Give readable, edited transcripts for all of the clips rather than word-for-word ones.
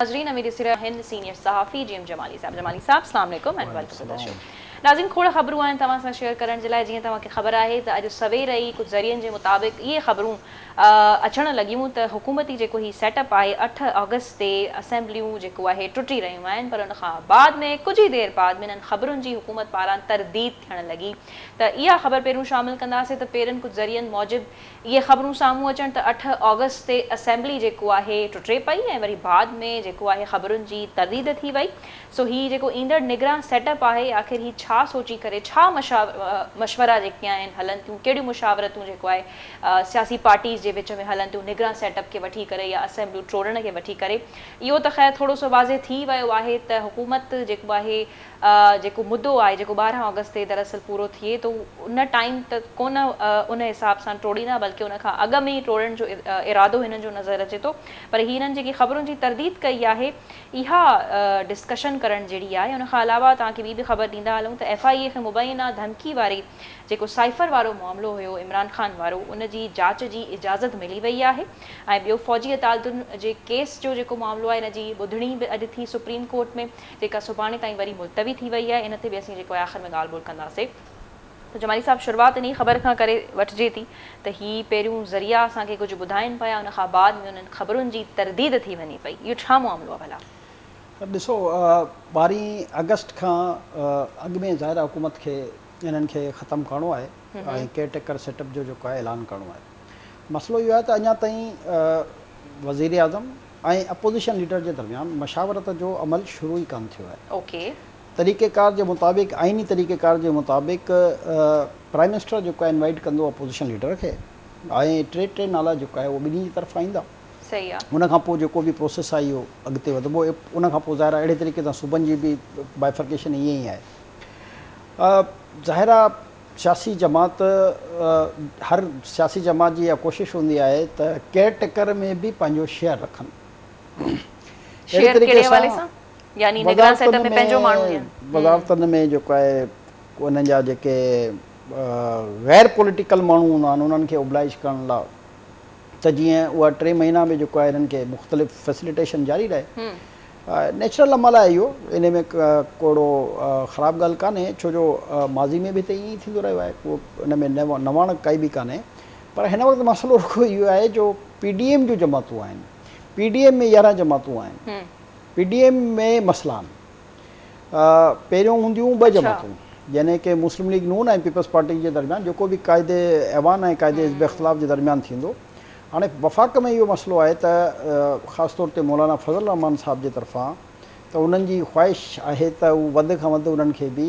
नाज़रीन अमीर हिंद सीनियर सहाफ़ी जीएम जमाली साहब अस्सलाम वालेकुम and welcome to the show. नाज़रीन खोड़ ख़बरूं आहिनि तव्हां सां शेयर करण जे लाइ। जीअं तव्हांखे ख़बर आहे त अॼु सवेर ई कुझु ज़रियनि जे मुताबिक़ इहे ख़बरूं अचणु लॻियूं त हुकूमती जेको ही सेटअप आहे 8 अगस्त ते असेंबलियूं जेको आहे टुटी रहियूं आहिनि, पर उन खां बाद में कुझु ई देरि बाद में इन्हनि ख़बरुनि जी हुकूमत पारां तरदीद थियणु लॻी। त इहा ख़बर पहिरियों शामिलु कंदासीं त पहिरियों कुझु ज़रियनि मूजिबि इहे ख़बरूं साम्हूं अचनि त 8 अगस्त ते असेंबली जेको आहे टुटे पई ऐं वरी बाद में जेको आहे ख़बरुनि जी तरदीद थी वई। सो हीउ जेको ईंदड़ निगरान सेटअप आहे आख़िर ही छा सोची करे छा मशवरा जेके आहिनि हलनि थियूं, कहिड़ियूं मुशावरतूं जेको आहे सियासी पार्टीज़ जे विच में हलनि थियूं निगरान सेटअप खे वठी करे या असेंबलियूं टोड़ण खे वठी करे, इहो त ख़ैर थोरो सो वाज़े थी वियो आहे त हुकूमत जेको आहे जेको मुद्दो आहे जेको 12 अगस्त ते दरअसल पूरो थिए तो उन टाइम त कोन उन हिसाब सां टोड़ींदा, बल्कि उन खां अॻु में ई टोड़ण जो इरादो हिननि जो नज़र अचे थो। पर हिननि जेकी ख़बरुनि जी तरदीद कई आहे इहा डिस्कशन करण जहिड़ी आहे। उन खां अलावा तव्हांखे ॿी बि ख़बर ॾींदा हलूं त FIA खे मुबैना धमकी वारी जेको साइफ़र वारो मामिलो हुयो इमरान ख़ान वारो, उन जी जांच जी इजाज़त मिली वई आहे। ऐं ॿियो फ़ौजी अदालतुनि जे केस जो जेको मामिलो आहे इन जी ॿुधणी बि अॼु थी सुप्रीम कोर्ट में, जेका सुभाणे ताईं वरी मुलतवी थी वई आहे। इन ते बि असीं जेको आहे आख़िर में ॻाल्हि ॿोल कंदासीं। त जमाली साहब शुरूआति इन ख़बर खां करे वठिजे थी त ही पहिरियों ज़रिया असांखे कुझु ॿुधाइनि पिया, उन खां बाद में उन्हनि ख़बरुनि जी तरदीद थी वञे पई, इहो छा मामिलो आहे भला? ॾिसो 12 अगस्त खां अॻु में ज़ाहिर हुकूमत खे इन्हनि खे ख़तमु करिणो आहे ऐं केयरटेकर सेटअप जो जेको आहे ऐलान करिणो आहे। मसइलो इहो आहे त अञा ताईं वज़ीर आज़म ऐं अपोज़िशन लीडर जे दरमियान मशावरत जो अमल शुरू ई कोन थियो आहे। ओके, तरीक़ेकार जे मुताबिक़ आइनी तरीक़ेकार जे मुताबिक़ प्राइम मिनिस्टर जेको आहे इनवाइट कंदो अपोज़िशन लीडर खे ऐं टे नाला जेको आहे उहो ॿिन्ही जी तरफ़ां ईंदा। सही आहे। उन खां पोइ जेको बि प्रोसेस आहे इहो अॻिते वधबो। उन खां पोइ ज़ाहिर आहे अहिड़े तरीक़े सां सूबनि जी बि बाइफर्केशन ईअं ई आहे। ज़ाहिर आहे सियासी जमात हर सियासी जमात जी इहा कोशिशि हूंदी आहे त केयर टेकर में बि पंहिंजो शेयर रखनि। वज़ारतनि में जेको आहे उन्हनि जा जेके गैर पॉलिटिकल माण्हू हूंदा आहिनि उन्हनि खे ओब्लाइज करण लाइ त जीअं उहा 3 महीना में जेको आहे हिननि खे मुख़्तलिफ़ फैसिलिटेशन जारी रहे। नेचुरल अमल आहे इहो, इन में कोड़ो ख़राबु ॻाल्हि कान्हे, छो जो माज़ी में बि त ईअं ई थींदो रहियो आहे, को इन में नवाण काई बि कान्हे। पर हिन वक़्तु मसइलो रुखो इहो आहे जो PDM जूं जमातूं आहिनि, PDM में 11 जमातूं आहिनि, PDM में मसइला आहिनि। पहिरियों हूंदियूं 2 जमातूं, यानी कि मुस्लिम लीग नून ऐं पीपल्स पार्टी जे दरमियान जेको बि क़ाइदे ऐवान ऐं क़ाइदे हिज़्ब इख़्तिलाफ़ जे दरमियान थींदो। हाणे वफ़ाक़ में इहो मसइलो आहे त ख़ासि तौर ते मौलाना फज़ल रहमान साहब जे तरफ़ां त उन्हनि जी ख़्वाहिश आहे त उहो वधि खां वधि उन्हनि खे बि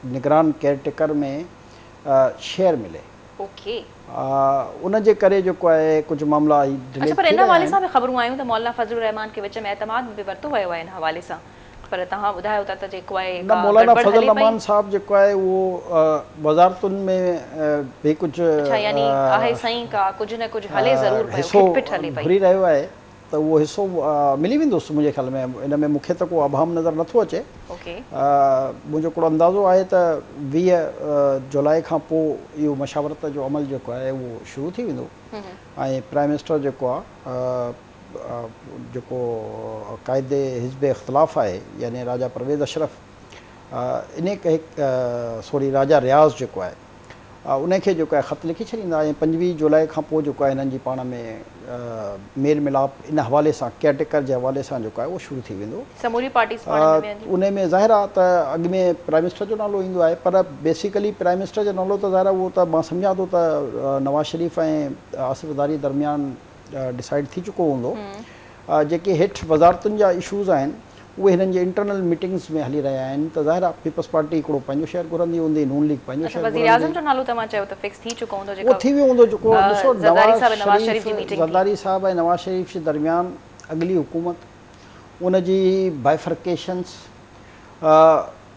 निगरान केयरटेकर में शेयर मिले। ओके, उन जे करे जेको आहे कुझु मामला पर इन हवाले सां बि ख़बरूं आयूं त मौलाना फज़ल रहमान खे विच में एतमाद बि वरितो वियो आहे इन हवाले सां, पर तव्हां ॿुधायो था त जेको आहे मौलाना फज़ल रहमान साहब जेको आहे उहो वज़ारतुनि में बि कुझु यानी आहे सही का कुझु न कुझु हले ज़रूर पियो घुरी रहियो आहे त उहो हिसो मिली वेंदुसि मुंहिंजे ख़्याल में। इन में मूंखे त को अभाम नज़र नथो अचे। मुंहिंजो हिकिड़ो अंदाज़ो आहे त 20 जुलाई खां पोइ इहो मशावरत जो अमल जेको आहे उहो शुरू थी वेंदो ऐं प्राइम मिनिस्टर जेको आहे जेको क़ाइदे हिज़्ब इख़्तिलाफ़ आहे यानी राजा परवेज़ अशरफ राजा रियाज़ जेको आहे उनखे जेको आहे ख़त लिखी छॾींदा ऐं 25 जुलाई खां पोइ जेको आहे हिननि जी पाण में मेल मिलाप इन हवाले सां केयरटेकर जे हवाले सां जेको आहे उहो शुरू थी वेंदो। उन में ज़ाहिर आहे त अॻु में प्राइम मिनिस्टर जो नालो ईंदो आहे, पर बेसिकली प्राइम मिनिस्टर जो नालो त ज़ाहिर उहो त मां सम्झां थो त नवाज़ शरीफ़ ऐं आसिफ़ ज़रदारी दरमियान डिसाइड थी चुको हूंदो। जेके हेठि वज़ारतुनि जा इशूज़ आहिनि उहे हिननि जे इंटरनल मीटिंग्स में हली रहिया आहिनि। त ज़ाहिर आहे पीपल्स पार्टी हिकिड़ो पंहिंजो शहर घुरंदी हूंदी, नून लीग पंहिंजो शहर घुरंदी। उहो थी वियो हूंदो जेको ॾिसो ज़रदारी साहब ऐं नवाज़ शरीफ़ जे दरमियान अॻिली हुकूमत उनजी बाइफर्केशन्स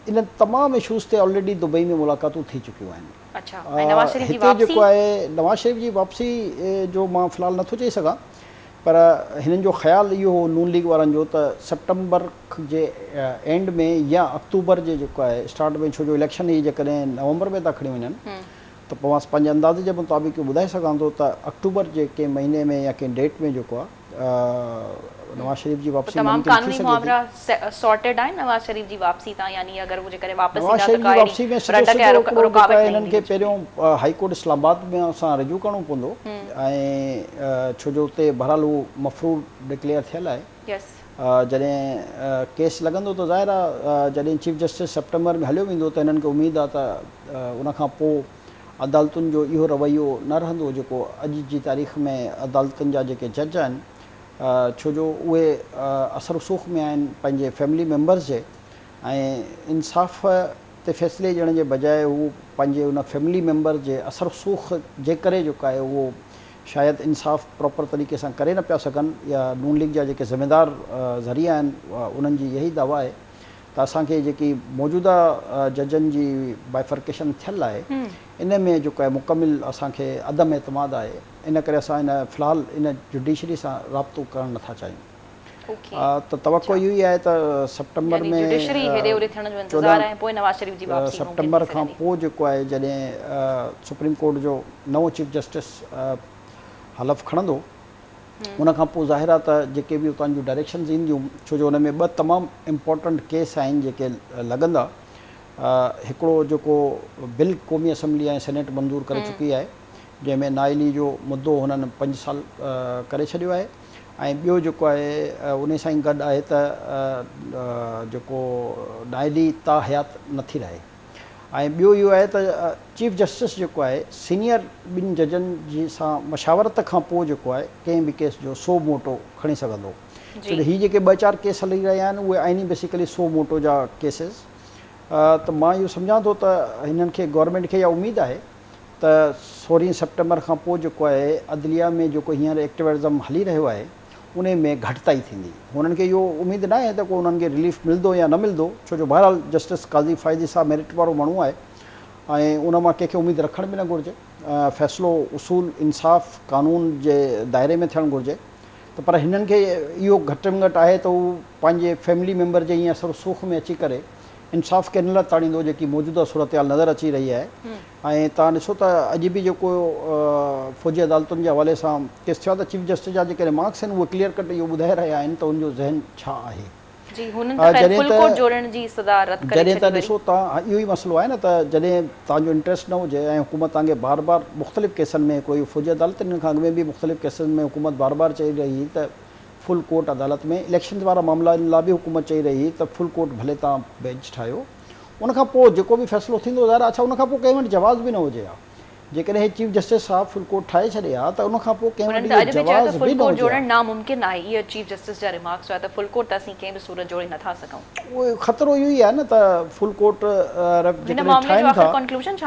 इन तमामु इशूज़ ते ऑलरेडी दुबई में मुलाक़ातूं थी चुकियूं आहिनि। हिते जेको आहे नवाज़ शरीफ़ जी वापसी जो मां फ़िलहाल नथो चई सघां, पर हिननि जो ख़्यालु इहो हो नून लीग वारनि जो त सितंबर जे एंड में या अक्टूबर जे जेको आहे स्टार्ट में, छो जो इलेक्शन ई जेकॾहिं नवंबर में था खणी वञनि त पोइ मां पंहिंजे अंदाज़े जे मुताबिक़ ॿुधाए सघां थो त अक्टूबर जे कंहिं महीने में या कंहिं डेट में जेको आहे नवाज़ शरीफ़ जी वापसी तमाम मुमकिन थी कानूनी सघे थी। मामला सॉर्टेड आहिनि नवाज़ शरीफ़ जी वापसी तां, यानी अगर वो जेकॾहिं वापस नवाज़ ईंदा शरीफ़ त जी वापसी में सिधो रट सिधो हिकिड़ो रुकावट जेका न हिननि खे ईंदी। पहिरियों हाई कोर्ट इस्लामाबाद में असां रजू करिणो पवंदो, ऐं छो जो उते बहरहाल उहो मफ़रूर डिक्लेयर थियल आहे। यस, जॾहिं केस लॻंदो त ज़ाहिर आहे जॾहिं चीफ जस्टिस सेप्टेम्बर में हलियो वेंदो त हिननि खे उमेदु आहे त उनखां पोइ अदालतुनि जो इहो रवैयो न रहंदो जेको अॼु जी तारीख़ में अदालतुनि जा जेके जज आहिनि, छो जो उहे असर रसूख़ में आहिनि पंहिंजे फैमिली मेम्बर्स जे, ऐं इंसाफ़ ते फ़ैसिले ॾियण जे बजाए हू पंहिंजे उन फैमिली मेम्बर जे असर रसूख़ जे करे जेको आहे उहो शायदि इंसाफ़ प्रॉपर तरीक़े सां करे न पिया सघनि, या नून लीग जा जेके ज़िम्मेदार ज़रिया आहिनि उन्हनि जी इहा ई दावा आहे त असांखे जेकी मौजूदा जजनि जी बाइफर्केशन थियल आहे इन में जेको आहे मुकमिल असांखे अदम एतमाद आहे। इन करे असां फ़िलहालु इन जुडिशरी सां राब्तो करणु नथा चाहियूं। त तवक़ो इहो ई आहे त सेप्टेम्बर में सेप्टेम्बर खां पोइ जेको आहे जॾहिं सुप्रीम कोर्ट जो नओं चीफ जस्टिस हलफ़ खणंदो, उनखां पोइ ज़ाहिर आहे त जेके बि उतां जूं डायरेक्शन्स ईंदियूं, छो जो हुन में ॿ तमामु इम्पोर्टेंट केस आहिनि जेके लॻंदा। हिकिड़ो जेको बिल क़ौमी असम्बली ऐं सेनेट मंज़ूर करे चुकी आहे, जंहिंमें नाइली जो मुद्दो हुननि 5 साल करे छॾियो आहे, ऐं ॿियो जेको आहे उन सां ई गॾु आहे त जेको नाइली ता हयात नथी रहे, ऐं ॿियो इहो आहे त चीफ जस्टिस जेको आहे सीनियर ॿिनि जजनि जी सां मशावरत खां पोइ जेको आहे कंहिं बि केस जो सो मोटो खणी सघंदो। छो जो हीअ जेके 2-4 केस हली रहिया आहिनि उहे आइनी बेसिकली सो मोटो जा केसिस। त मां इहो सम्झां थो त हिननि खे गवर्नमेंट खे इहा उमेदु आहे त 16 सेप्टेम्बर खां पोइ जेको आहे अदलिया में जेको हींअर एक्टिविज़म हली रहियो आहे उन में घटिताई थींदी। हुननि खे इहो उमेदु न आहे त को उन्हनि खे रिलीफ मिलंदो या न मिलंदो, छो जो बहरहाल जस्टिस काज़ी फ़ाइज़ी साहब मेरिट वारो माण्हू आहे ऐं उन मां कंहिंखे उमेदु रखण बि न घुरिजे। फ़ैसिलो उसूल इंसाफ़ कानून जे दायरे में थियणु घुरिजे। त पर हिननि खे इहो घटि में घटि आहे त हू पंहिंजे फैमिली मेम्बर जे ईअं असर रसूख़ में अची करे इंसाफ़ खे न लताड़ींदो जेकी मौजूदा सूरत हाल नज़र अची रही आहे। ऐं तव्हां ॾिसो त अॼु बि जेको फ़ौजी अदालतुनि जे हवाले सां केस थियो आहे त चीफ जस्टिस जा जेके रिमार्क्स आहिनि उहे क्लियर कट इहो ॿुधाए रहिया आहिनि त उनजो ज़हन छा आहे। जॾहिं त ॾिसो तव्हां इहो ई मसइलो आहे न त जॾहिं तव्हांजो इंट्रस्ट न हुजे ऐं हुकूमत तव्हांखे बार बार मुख़्तलिफ़ केसनि में, कोई फ़ौजी अदालतुनि खां अॻु में बि मुख़्तलिफ़ केसनि में हुकूमत बार बार चई रही हुई त फुल कोर्ट अदालत में इलेक्शन वारा मामला लाइ बि हुकूमत चई रही हुई त फुल कोर्ट भले तव्हां बेंच ठाहियो, उनखां पोइ जेको बि फ़ैसिलो थींदो ज़ाहिर अच्छा उनखां पोइ कंहिं वटि जवाज़ बि न हुजे हा। जेकॾहिं हे चीफ जस्टिस साहब फुल कोर्ट ठाहे छॾे हा त उनखां पोइ कंहिं वटि जवाज़ बि न हुजे। नामुमकिन आहे इहा चीफ जस्टिस जा रिमार्क्स आहे त फुल कोर्ट त असीं कंहिं बि सूरत जोड़े नथा सघूं। उहो ख़तरो इहो ई आहे न त फुल कोर्ट ठाहिनि था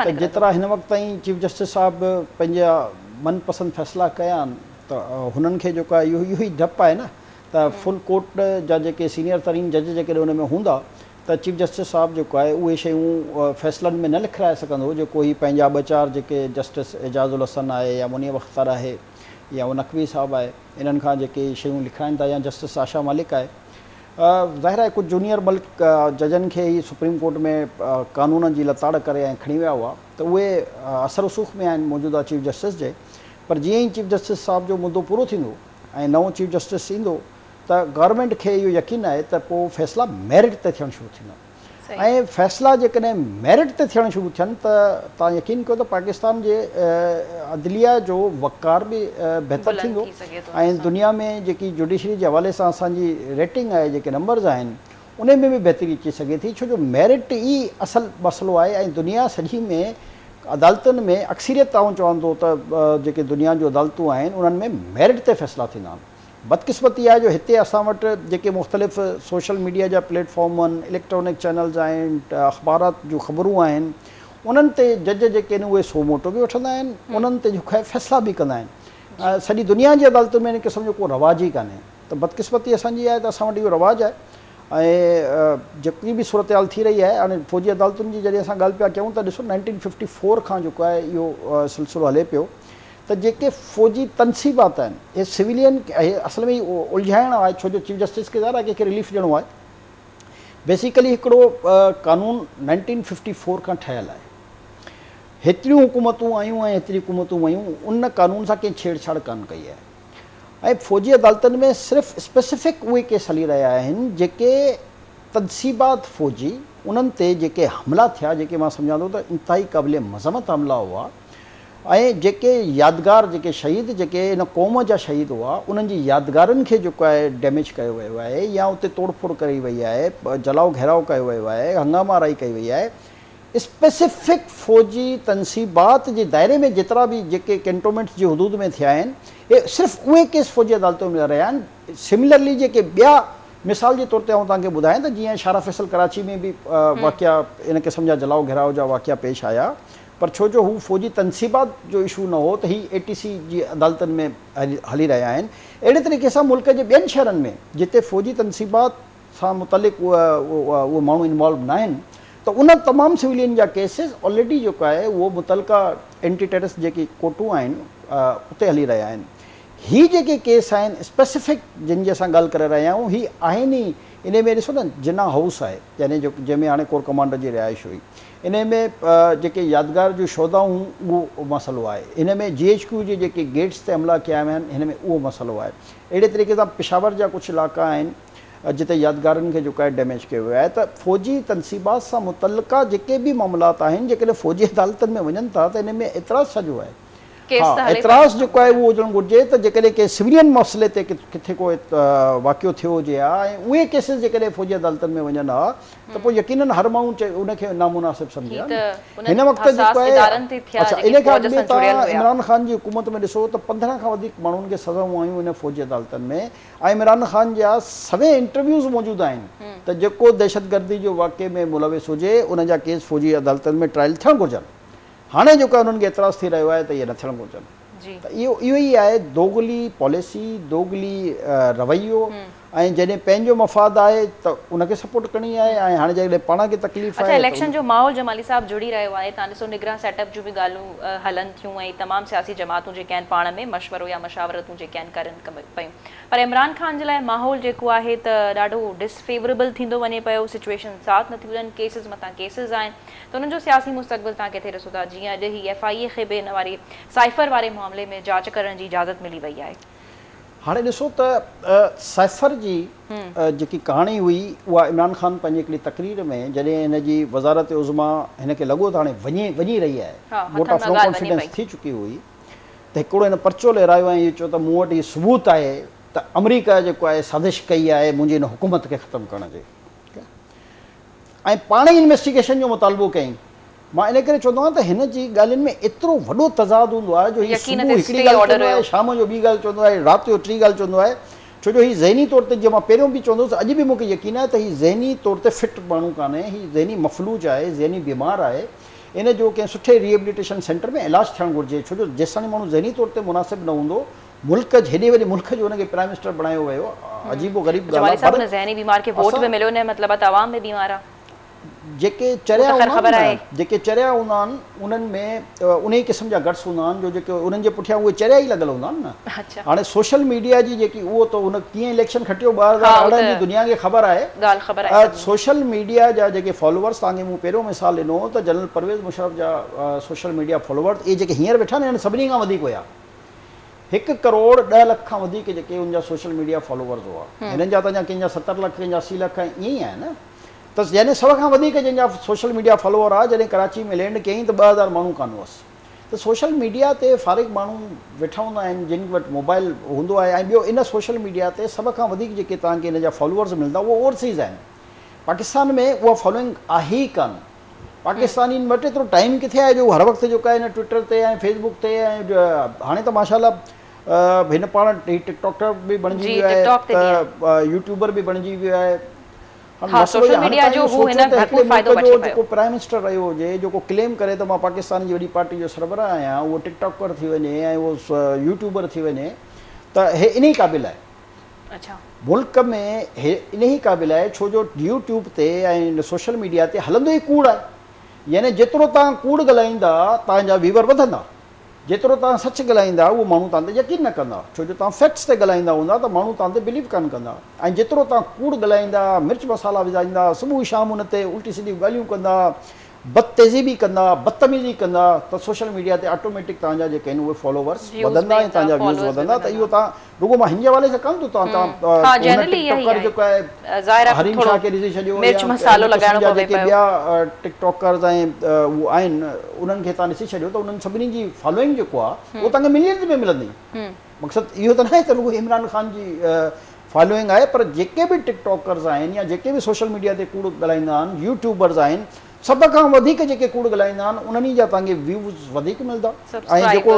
त जेतिरा हिन वक़्त ताईं चीफ जस्टिस साहब पंहिंजा मनपसंदि फ़ैसिला कया आहिनि त हुननि खे जेको आहे इहो ई डपु आहे न त फुल कोर्ट जा जेके सीनियर तरीन जज जेकॾहिं हुन में हूंदा त चीफ जस्टिस साहब जेको आहे उहे शयूं फ़ैसिलनि में न लिखाए सघंदो जेको ही पंहिंजा 2-4 जेके जस्टिस एजाज़ुल हसन आहे या मुनीर अख़्तर आहे या वो नक़वी साहब आहे, इन्हनि खां जेके शयूं लिखाइनि था, या जस्टिस आशा मालिक आहे। ज़ाहिर आहे कुझु जूनियर बल्क जजनि खे ई सुप्रीम कोर्ट में कानून जी लताड़ करे ऐं खणी विया हुआ त उहे असर रसूख़ में आहिनि मौजूदा चीफ जस्टिस जे। पर जीअं ई चीफ जस्टिस साहब जो मुद्दो पूरो थींदो ऐं नओं चीफ जस्टिस ईंदो त गवर्नमेंट खे इहो यकीन आहे त पोइ फ़ैसिला मेरिट ते थियणु शुरू थींदा, ऐं फ़ैसिला जेकॾहिं मेरिट ते थियणु शुरू थियनि त तव्हां यकीन कयो त पाकिस्तान जे अदलिया जो वक़ार बि बहितर थींदो, ऐं दुनिया में जेकी जुडिशरी जे हवाले सां असांजी रेटिंग आहे, जेके नंबर्स आहिनि उन में बि बहितरी अची सघे थी, छो जो मेरिट ई असल मसइलो आहे। ऐं दुनिया सॼी में अदालतुनि में अक्सरियत आउं चवंदो त जेके दुनिया जूं अदालतूं आहिनि उन्हनि में मेरिट ते फ़ैसिला थींदा आहिनि। बदकिस्मती आहे जो हिते असां वटि जेके मुख़्तलिफ़ सोशल मीडिया जा प्लेटफॉर्म आहिनि, इलेक्ट्रॉनिक चैनल्स आहिनि, अख़बारात जूं ख़बरूं आहिनि, उन्हनि ते जज जेके आहिनि उहे सो मोटो बि वठंदा आहिनि, उन्हनि ते जेको आहे फ़ैसिला बि कंदा आहिनि। सॼी दुनिया जी अदालतुनि में इन क़िस्म जो को रवाज ई कान्हे। त बदकिस्मती असांजी आहे त असां वटि इहो रवाजु आहे। ऐं जेकी बि सूरत हाल थी रही आहे, हाणे फ़ौजी अदालतुनि जी जॾहिं असां ॻाल्हि पिया कयूं त ॾिसो 1954 खां जेको आहे इहो सिलसिलो हले पियो त जेके फ़ौजी तनसीबात आहिनि इहे सिविलियन असल में उलझाइण आहे, छो जो चीफ जस्टिस खे ज़ाहिर आहे कंहिंखे रिलीफ ॾियणो आहे। बेसिकली हिकिड़ो कानून 1954 खां ठहियलु आहे, हेतिरियूं हुकूमतूं आयूं ऐं हेतिरी हुकूमतूं वयूं, उन कानून सां कंहिं छेड़छाड़ कान कई आहे। ऐं फ़ौजी अदालतनि में सिर्फ़ु स्पेसिफिक उहे केस हली रहिया आहिनि जेके तनसीबात फ़ौजी उन्हनि ते जेके हमला थिया, जेके मां सम्झां थो त इंतिहाई क़ाबिल मज़मत हमला हुआ, ऐं जेके यादगार जेके शहीद जेके इन क़ौम जा शहीद हुआ उन्हनि जी यादगारनि खे जेको आहे डैमेज कयो वियो आहे या उते तोड़फोड़ कई वई आहे, जलाओ घेराव कयो वियो आहे, हंगामाराई कई वई आहे। स्पेसिफिक फ़ौजी तनसीबात जे दायरे में जेतिरा बि जेके कैंटोनमेंट्स जी हदूद में थिया आहिनि, इहे सिर्फ़ु उहे केस फ़ौजी अदालतों में रहिया आहिनि। सिमिलरली जेके ॿिया मिसाल जे तौर ते आउं तव्हांखे ॿुधायां त जीअं शारा फैसल कराची में बि वाक़िया इन क़िस्म जा जलाओ घेराव जा वाक़िया पेश आया, पर छो जो हू फ़ौजी तनसीबात जो इशू न हो त ही ATC जी अदालतनि में हली रहिया आहिनि। अहिड़े तरीक़े सां मुल्क जे ॿियनि शहरनि में जिते फ़ौजी तनसीबात सां मुतलिक़ उहे माण्हू इन्वॉल्व न आहिनि, त उन तमामु सिविलियन जा केसिस ऑलरेडी जेको आहे उहो मुतलका एंटी टेररिस्ट जेकी कोर्टूं आहिनि उते हली रहिया आहिनि। ही जेके केस आहिनि स्पेसिफिक जिन जी असां ॻाल्हि करे रहिया आहियूं, ही आहिनि ई इन में ॾिसो न जिना हाउस आहे यानी जो जंहिंमें हाणे कोर कमांडर जी रिहाइश हुई, इन में जेके यादगार जूं शौदाऊं उहो मसइलो आहे, इन में GHQ जे जेके गेट्स ते हमला कया विया आहिनि हिन में उहो मसइलो आहे। अहिड़े तरीक़े सां पेशावर जा कुझु इलाइक़ा आहिनि जिते यादगारनि खे जेको आहे डैमेज कयो वियो आहे। त फ़ौजी तनसीबात सां मुतलका जेके बि मामलात आहिनि जेकॾहिं फ़ौजी अदालतनि में वञनि था त इन में एतिराज़ सॼो आहे। हा, एतिराज़ जेको आहे उहो हुजणु घुरिजे त जेकॾहिं के सिविलियन मसइले ते किथे को वाक़ियो थियो हुजे हा, ऐं उहे केसिस जेकॾहिं फ़ौजी अदालतनि में वञनि हा त पोइ यकीनन हर माण्हू उनखे नामुनासिब सम्झे हा। हिन वक़्तु जेको आहे अच्छा इन खां अॻु तव्हां इमरान ख़ान जी हुकूमत में ॾिसो त 15 खां वधीक माण्हुनि खे सज़ाऊं आयूं इन फ़ौजी अदालतनि में, ऐं इमरान ख़ान जा सभई इंटरव्यूज़ मौजूदु आहिनि त जेको दहशतगर्दी जो वाक़े में मुलविस हुजे उन जा केस फ़ौजी अदालतनि में ट्रायल थियणु घुरिजनि। हाणे जेको आहे उन्हनि खे एतिराज़ थी रहियो आहे त इहे न थियणु घुरिजनि। त इहो ई आहे दोगली पॉलिसी, दोगली रवैयो, ऐं जॾहिं पंहिंजो मफ़ाद आहे त उनखे सपोर्ट करणी आहे, ऐं हाणे जॾहिं पाण खे तकलीफ़ आहे। इलेक्शन जो माहौल जमाली साहब जुड़ी रहियो आहे, तव्हां ॾिसो निगरान सेटअप जूं बि ॻाल्हियूं हलनि थियूं ऐं तमामु सियासी जमातूं जेके आहिनि पाण में मशवरो या मशावरतूं जेके आहिनि करनि पयूं, पर इमरान ख़ान जे लाइ माहौल जेको आहे त ॾाढो डिसफेवरेबल थींदो वञे पियो, सिचुएशन साथ नथी वञनि, केसिस मथां केसिस आहिनि, त उन्हनि जो सियासी मुस्तक़बिल तव्हां किथे ॾिसो था? जीअं अॼु ही FIA खे बि हिन वारी साइफ़र वारे मामले में जांच करण जी इजाज़त मिली वई आहे। हाणे ॾिसो त साइफ़र जी जेकी कहाणी हुई उहा इमरान ख़ान पंहिंजी हिकिड़ी तकरीर में जॾहिं हिन जी वज़ारत उज़्मा हिन खे लॻो त हाणे वञी रही आहे, वोट ऑफ नो कॉन्फिडेंस थी चुकी हुई, त हिकिड़ो हिन पर्चो लहिरायो ऐं इहो चयो त मूं वटि इहो सबूत आहे त अमरीका जेको आहे साज़िश कई आहे मुंहिंजी हिन हुकूमत खे ख़तमु करण जे, ऐं पाण ई इन्वेस्टिगेशन जो मुतालबो कयईं। मां इन करे चवंदो आहियां त हिन जी ॻाल्हियुनि में एतिरो वॾो तज़ाद हूंदो आहे जो हीअ सुबुह हिकिड़ी ॻाल्हि चवंदो आहे, शाम जो ॿी ॻाल्हि चवंदो आहे, राति जो टी ॻाल्हि चवंदो आहे, छो जो हीउ ज़हनी तौर ते जीअं मां पहिरियों बि चवंदुसि अॼु बि मूंखे यकीन आहे त हीउ ज़हनी तौर ते फिट माण्हू कान्हे, हीउ ज़हनी मफ़लूज आहे, ज़हनी बीमार आहे, इन जो कंहिं सुठे रिहेबिलिटेशन सेंटर में इलाजु थियणु घुरिजे, छो जो जेसिताईं माण्हू ज़हनी तौर ते मुनासिब न हूंदो, मुल्क हेॾे वॾे मुल्क जो हुनखे प्राइम मिनिस्टर बणायो वियो, अजीबो ग़रीब ॻाल्हि आहे। ज़हनी बीमार खे वोट बि मिलियो न, मतिलबु त आवाम में बीमार आहे। जेके चरिया हूंदा आहिनि उन्हनि में उन ई क़िस्म जा गट्स हूंदा आहिनि जो जेके उन्हनि जे पुठियां उहे चरिया ई लॻल हूंदा आहिनि न। हाणे सोशल मीडिया जी जेकी उहो त उन कीअं इलेक्शन खटियो 2018 जी दुनिया खे ख़बर आहे। सोशल मीडिया जा जेके फॉलोअर्स, तव्हांखे मूं पहिरियों मिसाल ॾिनो त जनरल परवेज़ मुशर्रफ जा सोशल मीडिया फॉलोअर्स इहे जेके हींअर वेठा आहिनि सभिनी खां वधीक हुया, 1 करोड़ 10 लख खां वधीक जेके उनजा सोशल मीडिया फॉलोअर्स हुआ। हिननि जा त कंहिंजा 70 लख, कंहिंजा 80 लख ईअं ई आहे न, त यानी 100 खां वधीक जंहिंजा सोशल मीडिया फॉलोअर आहे। जॾहिं कराची में लैंड कयईं त 2000 माण्हू कान हुअसि, त सोशल मीडिया ते फ़ारिग माण्हू वेठा हूंदा आहिनि जिन वटि मोबाइल हूंदो आहे। ऐं ॿियो इन सोशल मीडिया ते सभ खां वधीक जेके तव्हांखे इन जा फॉलोअर्स मिलंदा उहे ओवरसीज़ आहिनि, पाकिस्तान में उहा फॉलोइंग आहे ई कान। पाकिस्तानियुनि वटि एतिरो टाइम किथे आहे जो हर वक़्तु जेको आहे हिन ट्विटर ते ऐं फेसबुक ते, ऐं हाणे त माशाल्लाह हिन पाण टिकटॉकर बि बणिजी वियो आहे, त यूट्यूबर बि बणिजी वियो आहे। जेको प्राइम मिनिस्टर रहियो हुजे, जेको क्लेम करे त मां पाकिस्तान जी वॾी पार्टी जो सरबराह आहियां, उहो टिकटॉकर थी वञे ऐं उहो यूट्यूबर थी वञे, त हे इन ई क़ाबिल आहे। मुल्क में हे इन ई क़ाबिल आहे छो जो यूट्यूब ते ऐं सोशल मीडिया ते हलंदो ई कूड़ आहे। यानी जेतिरो तव्हां कूड़ ॻाल्हाईंदा तव्हांजा व्यूवर वधंदा, जेतिरो तव्हां सच ॻाल्हाईंदा उहो माण्हू तव्हां ते यकीन न कंदा, छो जो तव्हां फैक्ट्स ते ॻाल्हाईंदा हूंदा त माण्हू तव्हां ते बिलीव कान कंदा। ऐं जेतिरो तव्हां कूड़ ॻाल्हाईंदा, मिर्च मसाला विझाईंदा, सुबुह शाम उन ते उल्टी सिधी ॻाल्हियूं कंदा, बदतेज़ी बि कंदा, बदतमीज़ी कंदा, त सोशल मीडिया ते ऑटोमेटिक तव्हांजा जेके आहिनि उहे फॉलोवर्स वधंदा ऐं तव्हांजा व्यूज़ वधंदा। त इहो तव्हां रुगो मां हिन हवाले सां कमु थो तव्हां टिकटॉकर जेको आहे हरीम शाह खे ॾिसी छॾियो, जेके ॿिया टिकटॉकर्स ऐं उहे आहिनि उन्हनि खे तव्हां ॾिसी छॾियो त उन्हनि सभिनी जी फॉलोइंग जेको आहे उहो तव्हांखे मिलियंस में मिलंदी। मक़सदु इहो त न आहे त रुगो इमरान ख़ान जी फॉलोइंग आहे, पर जेके बि टिकटॉकर्स आहिनि या जेके बि सोशल मीडिया ते कूड़ ॻाल्हाईंदा आहिनि, यूट्यूबर्स आहिनि, सभ खां वधीक जेके कूड़ ॻाल्हाईंदा आहिनि उन्हनि जा तव्हांखे व्यूज़ वधीक मिलंदा। ऐं जेको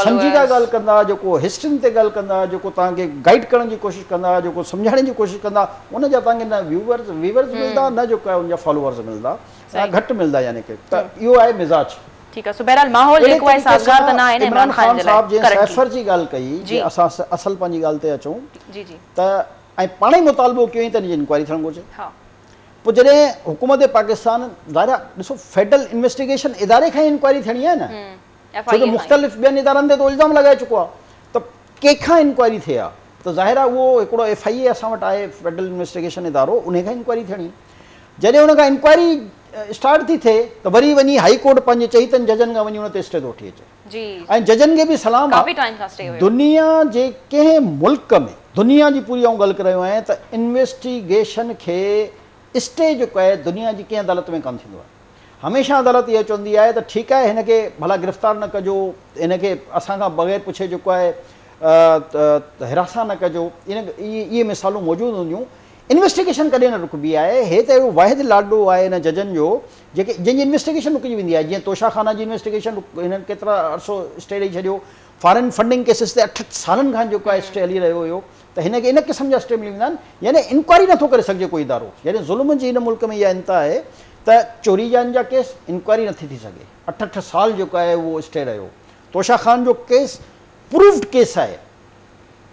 संजीदा ॻाल्हि कंदा, जेको हिस्ट्रियुनि ते ॻाल्हि कंदा, जेको तव्हांखे गाइड करण जी कोशिशि कंदा, जेको सम्झाइण जी कोशिशि कंदा, उन जा तव्हांखे न व्यूवर्स मिलंदा, न जेको आहे उनजा फॉलोवर्स मिलंदा, घटि मिलंदा। यानी कि त इहो आहे मिज़ाज। ठीक है, सो बहरहाल माहौल जेको आहे साज़गार त न आहे इमरान ख़ान साहब जे सैफर जी ॻाल्हि कई, जे असां असल पंहिंजी ॻाल्हि ते अचूं त ऐं पाण ई मुतालबो कयो त हिनजी इंक्वायरी थियणु घुरिजे। पोइ जॾहिं हुकूमत पाकिस्तान ज़ाहिर ॾिसो फेडरल इन्वेस्टिगेशन इदारे खां इंक्वायरी थियणी आहे न, छो जो मुख़्तलिफ़ ॿियनि इदारनि ते त इल्ज़ाम लॻाए चुको आहे, त कंहिंखां इंक्वायरी थिए आहे त ज़ाहिर आहे उहो हिकिड़ो FIA असां वटि आहे फेडरल इन्वेस्टिगेशन इदारो, उन खां इंक्वायरी थियणी। जॾहिं उन खां इंक्वायरी स्टार्ट थी थिए त वरी वञी हाई कोर्ट पंहिंजे चईतनि जजनि खां वञी उन ते स्टे थो वठी अचे। ऐं जजनि खे बि सलाम आहे, दुनिया जे कंहिं मुल्क में, दुनिया जी पूरी ॻाल्हि करे रहियो आहियां, त इन्वेस्टिगेशन खे स्टे जेको आहे दुनिया जी कंहिं अदालत में कोन थींदो आहे। हमेशह अदालत इहा चवंदी आहे त ठीकु आहे हिनखे भला गिरफ़्तार न कजो, हिनखे असांखां बग़ैर पुछे जेको आहे हिरासा न कजो, इहे मिसालूं मौजूदु हूंदियूं। इन्वेस्टिगेशन कॾहिं न रुकबी आहे। हे त अहिड़ो वाहिद लाॾो आहे हिन जजनि जो जंहिंजी इन्वेस्टिगेशन रुकिजी वेंदी आहे। जीअं तोशा ख़ाना जी इन्वेस्टिगेशन हिननि केतिरा अरसो स्टे ॾेई छॾियो, फॉरेन फंडिंग केसिस ते 8 सालनि खां जेको आहे स्टे हली रहियो हुयो, त हिनखे इन क़िस्म जा स्टे मिली वेंदा आहिनि। यानी इंक्वायरी नथो करे सघिजे कोई इदारो। यानी ज़ुल्म जी हिन मुल्क में इहा इंता आहे त चोरी जान जा केस इंक्वायरी नथी थी सघे। 8 साल जेको आहे उहो स्टे रहियो। तोशा ख़ान जो केस प्रूव्ड केस आहे,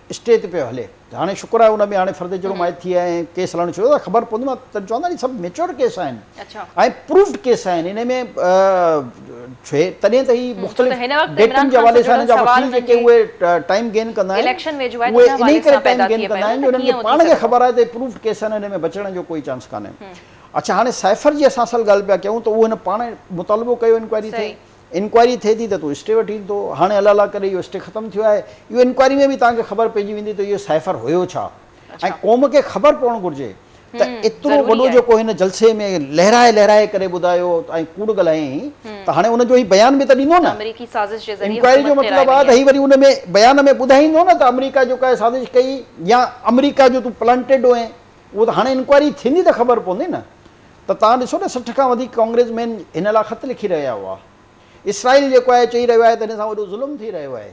स्टे ते पियो हले। हाणे शुक्र आहे उन में हाणे फर्द जुर्म आयद थी आहे, केस हलणु शुरू त ख़बर पवंदी। मां चवंदा नी सभु मेच्योर केस आहिनि ऐं प्रूव्ड केस आहिनि। इन में तॾहिं त ही मुख़्तलिफ़ डेटनि जे हवाले सां जा वकील जेके उहे टाइम गेन कंदा आहिनि, उहे इन करे टाइम गेन कंदा आहिनि जो उन्हनि खे पाण खे ख़बर आहे त प्रूव्ड केस आहिनि, हिन में बचण जो कोई चांस कान्हे। अच्छा, हाणे सैफर जी असां असल ॻाल्हि पिया कयूं त उहो हिन पाण मुतालबो कयो इंक्वायरी थिए। इंक्वायरी थिए थी त तूं स्टे वठी ईंदो। हाणे अलाह अलाह करे इहो स्टे ख़तमु थियो आहे। इहो इंक्वायरी में बि तव्हांखे ख़बर पइजी वेंदी त इहो सैफर हुयो छा। ऐं क़ौम खे ख़बर पवणु घुरिजे त एतिरो वॾो जेको हिन जलसे में लहराए लहराए करे ॿुधायो ऐं कूड़ ॻाल्हायईं, त हाणे उनजो ही बयान बि त ॾींदो न। इंक्वायरी जो मतिलबु आहे त ही वरी उन में बयान में ॿुधाईंदो न त अमेरिका जेको आहे साज़िश कई या अमेरिका जो तूं प्लांटेड हुए। उहो त हाणे इंक्वायरी थींदी त ख़बर पवंदी न। त तव्हां ॾिसो न 60 खां वधीक कांग्रेस मैन हिन लाइ ख़त लिखी रहिया हुआ। इसराइल जेको आहे चई रहियो आहे त हिन सां वॾो ज़ुल्म थी रहियो आहे।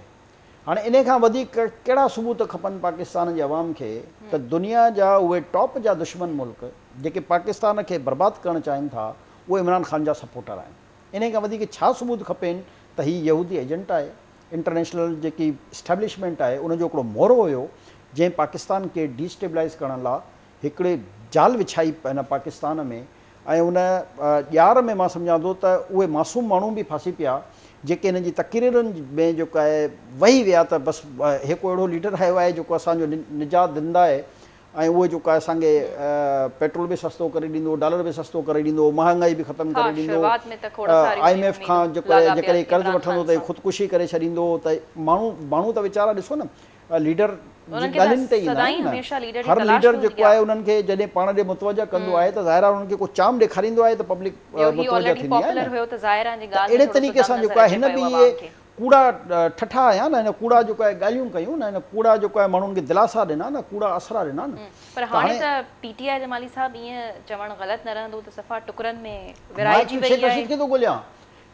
हाणे इन खां वधीक कहिड़ा सबूत खपनि पाकिस्तान जे अवाम खे त दुनिया जा उहे टॉप जा दुश्मन मुल्क जेके पाकिस्तान खे बर्बादु करणु चाहिनि था उहे इमरान ख़ान जा सपोर्टर आहिनि। इन खां वधीक छा सबूत खपेनि त हीउ यहूदी एजेंट आहे। इंटरनेशनल जेकी इस्टेब्लिशमेंट आहे उनजो हिकिड़ो मोरो हुयो जंहिं पाकिस्तान खे डिस्टेबलाइज़ करण लाइ हिकिड़े जाल विछाई हिन पाकिस्तान में। ऐं उन ॼार में मां सम्झां थो त उहे मासूम माण्हू बि फासी पिया जेके हिन जी तक़रीरुनि में जेको आहे वही विया त बसि हिकु अहिड़ो लीडर आयो आहे जेको असांजो निजात ॾींदा आहे। ऐं उहो जेको आहे असांखे पेट्रोल बि सस्तो करे ॾींदो, डॉलर बि सस्तो करे ॾींदो, महांगाई बि ख़तमु करे ॾींदो, IMF खां जेको आहे जेकॾहिं कर्ज़ु वठंदो त ख़ुदकुशी करे छॾींदो। त माण्हू त वीचारा ॾिसो न लीडर ॻाल्हियुनि ते ईंदा आहिनि न। हर लीडर जेको आहे उन्हनि खे जॾहिं पाण ॾे मुतवजा कंदो आहे त ज़ाहिर आहे उन्हनि खे को चाम ॾेखारींदो आहे त पब्लिक मुतवजा थींदी आहे। अहिड़े तरीक़े सां जेको आहे हिन बि इहे कूड़ा ठठा आया न, हिन कूड़ा जेको आहे ॻाल्हियूं कयूं न, हिन कूड़ा जेको आहे माण्हुनि खे दिलासा ॾिना न, कूड़ा असरा ॾिना न। पर हाणे त PTI जमाली साहब ईअं चवणु ग़लति न रहंदो त सफ़ा टुकरनि में विराइजी वई आहे। खे थो ॻोल्हियां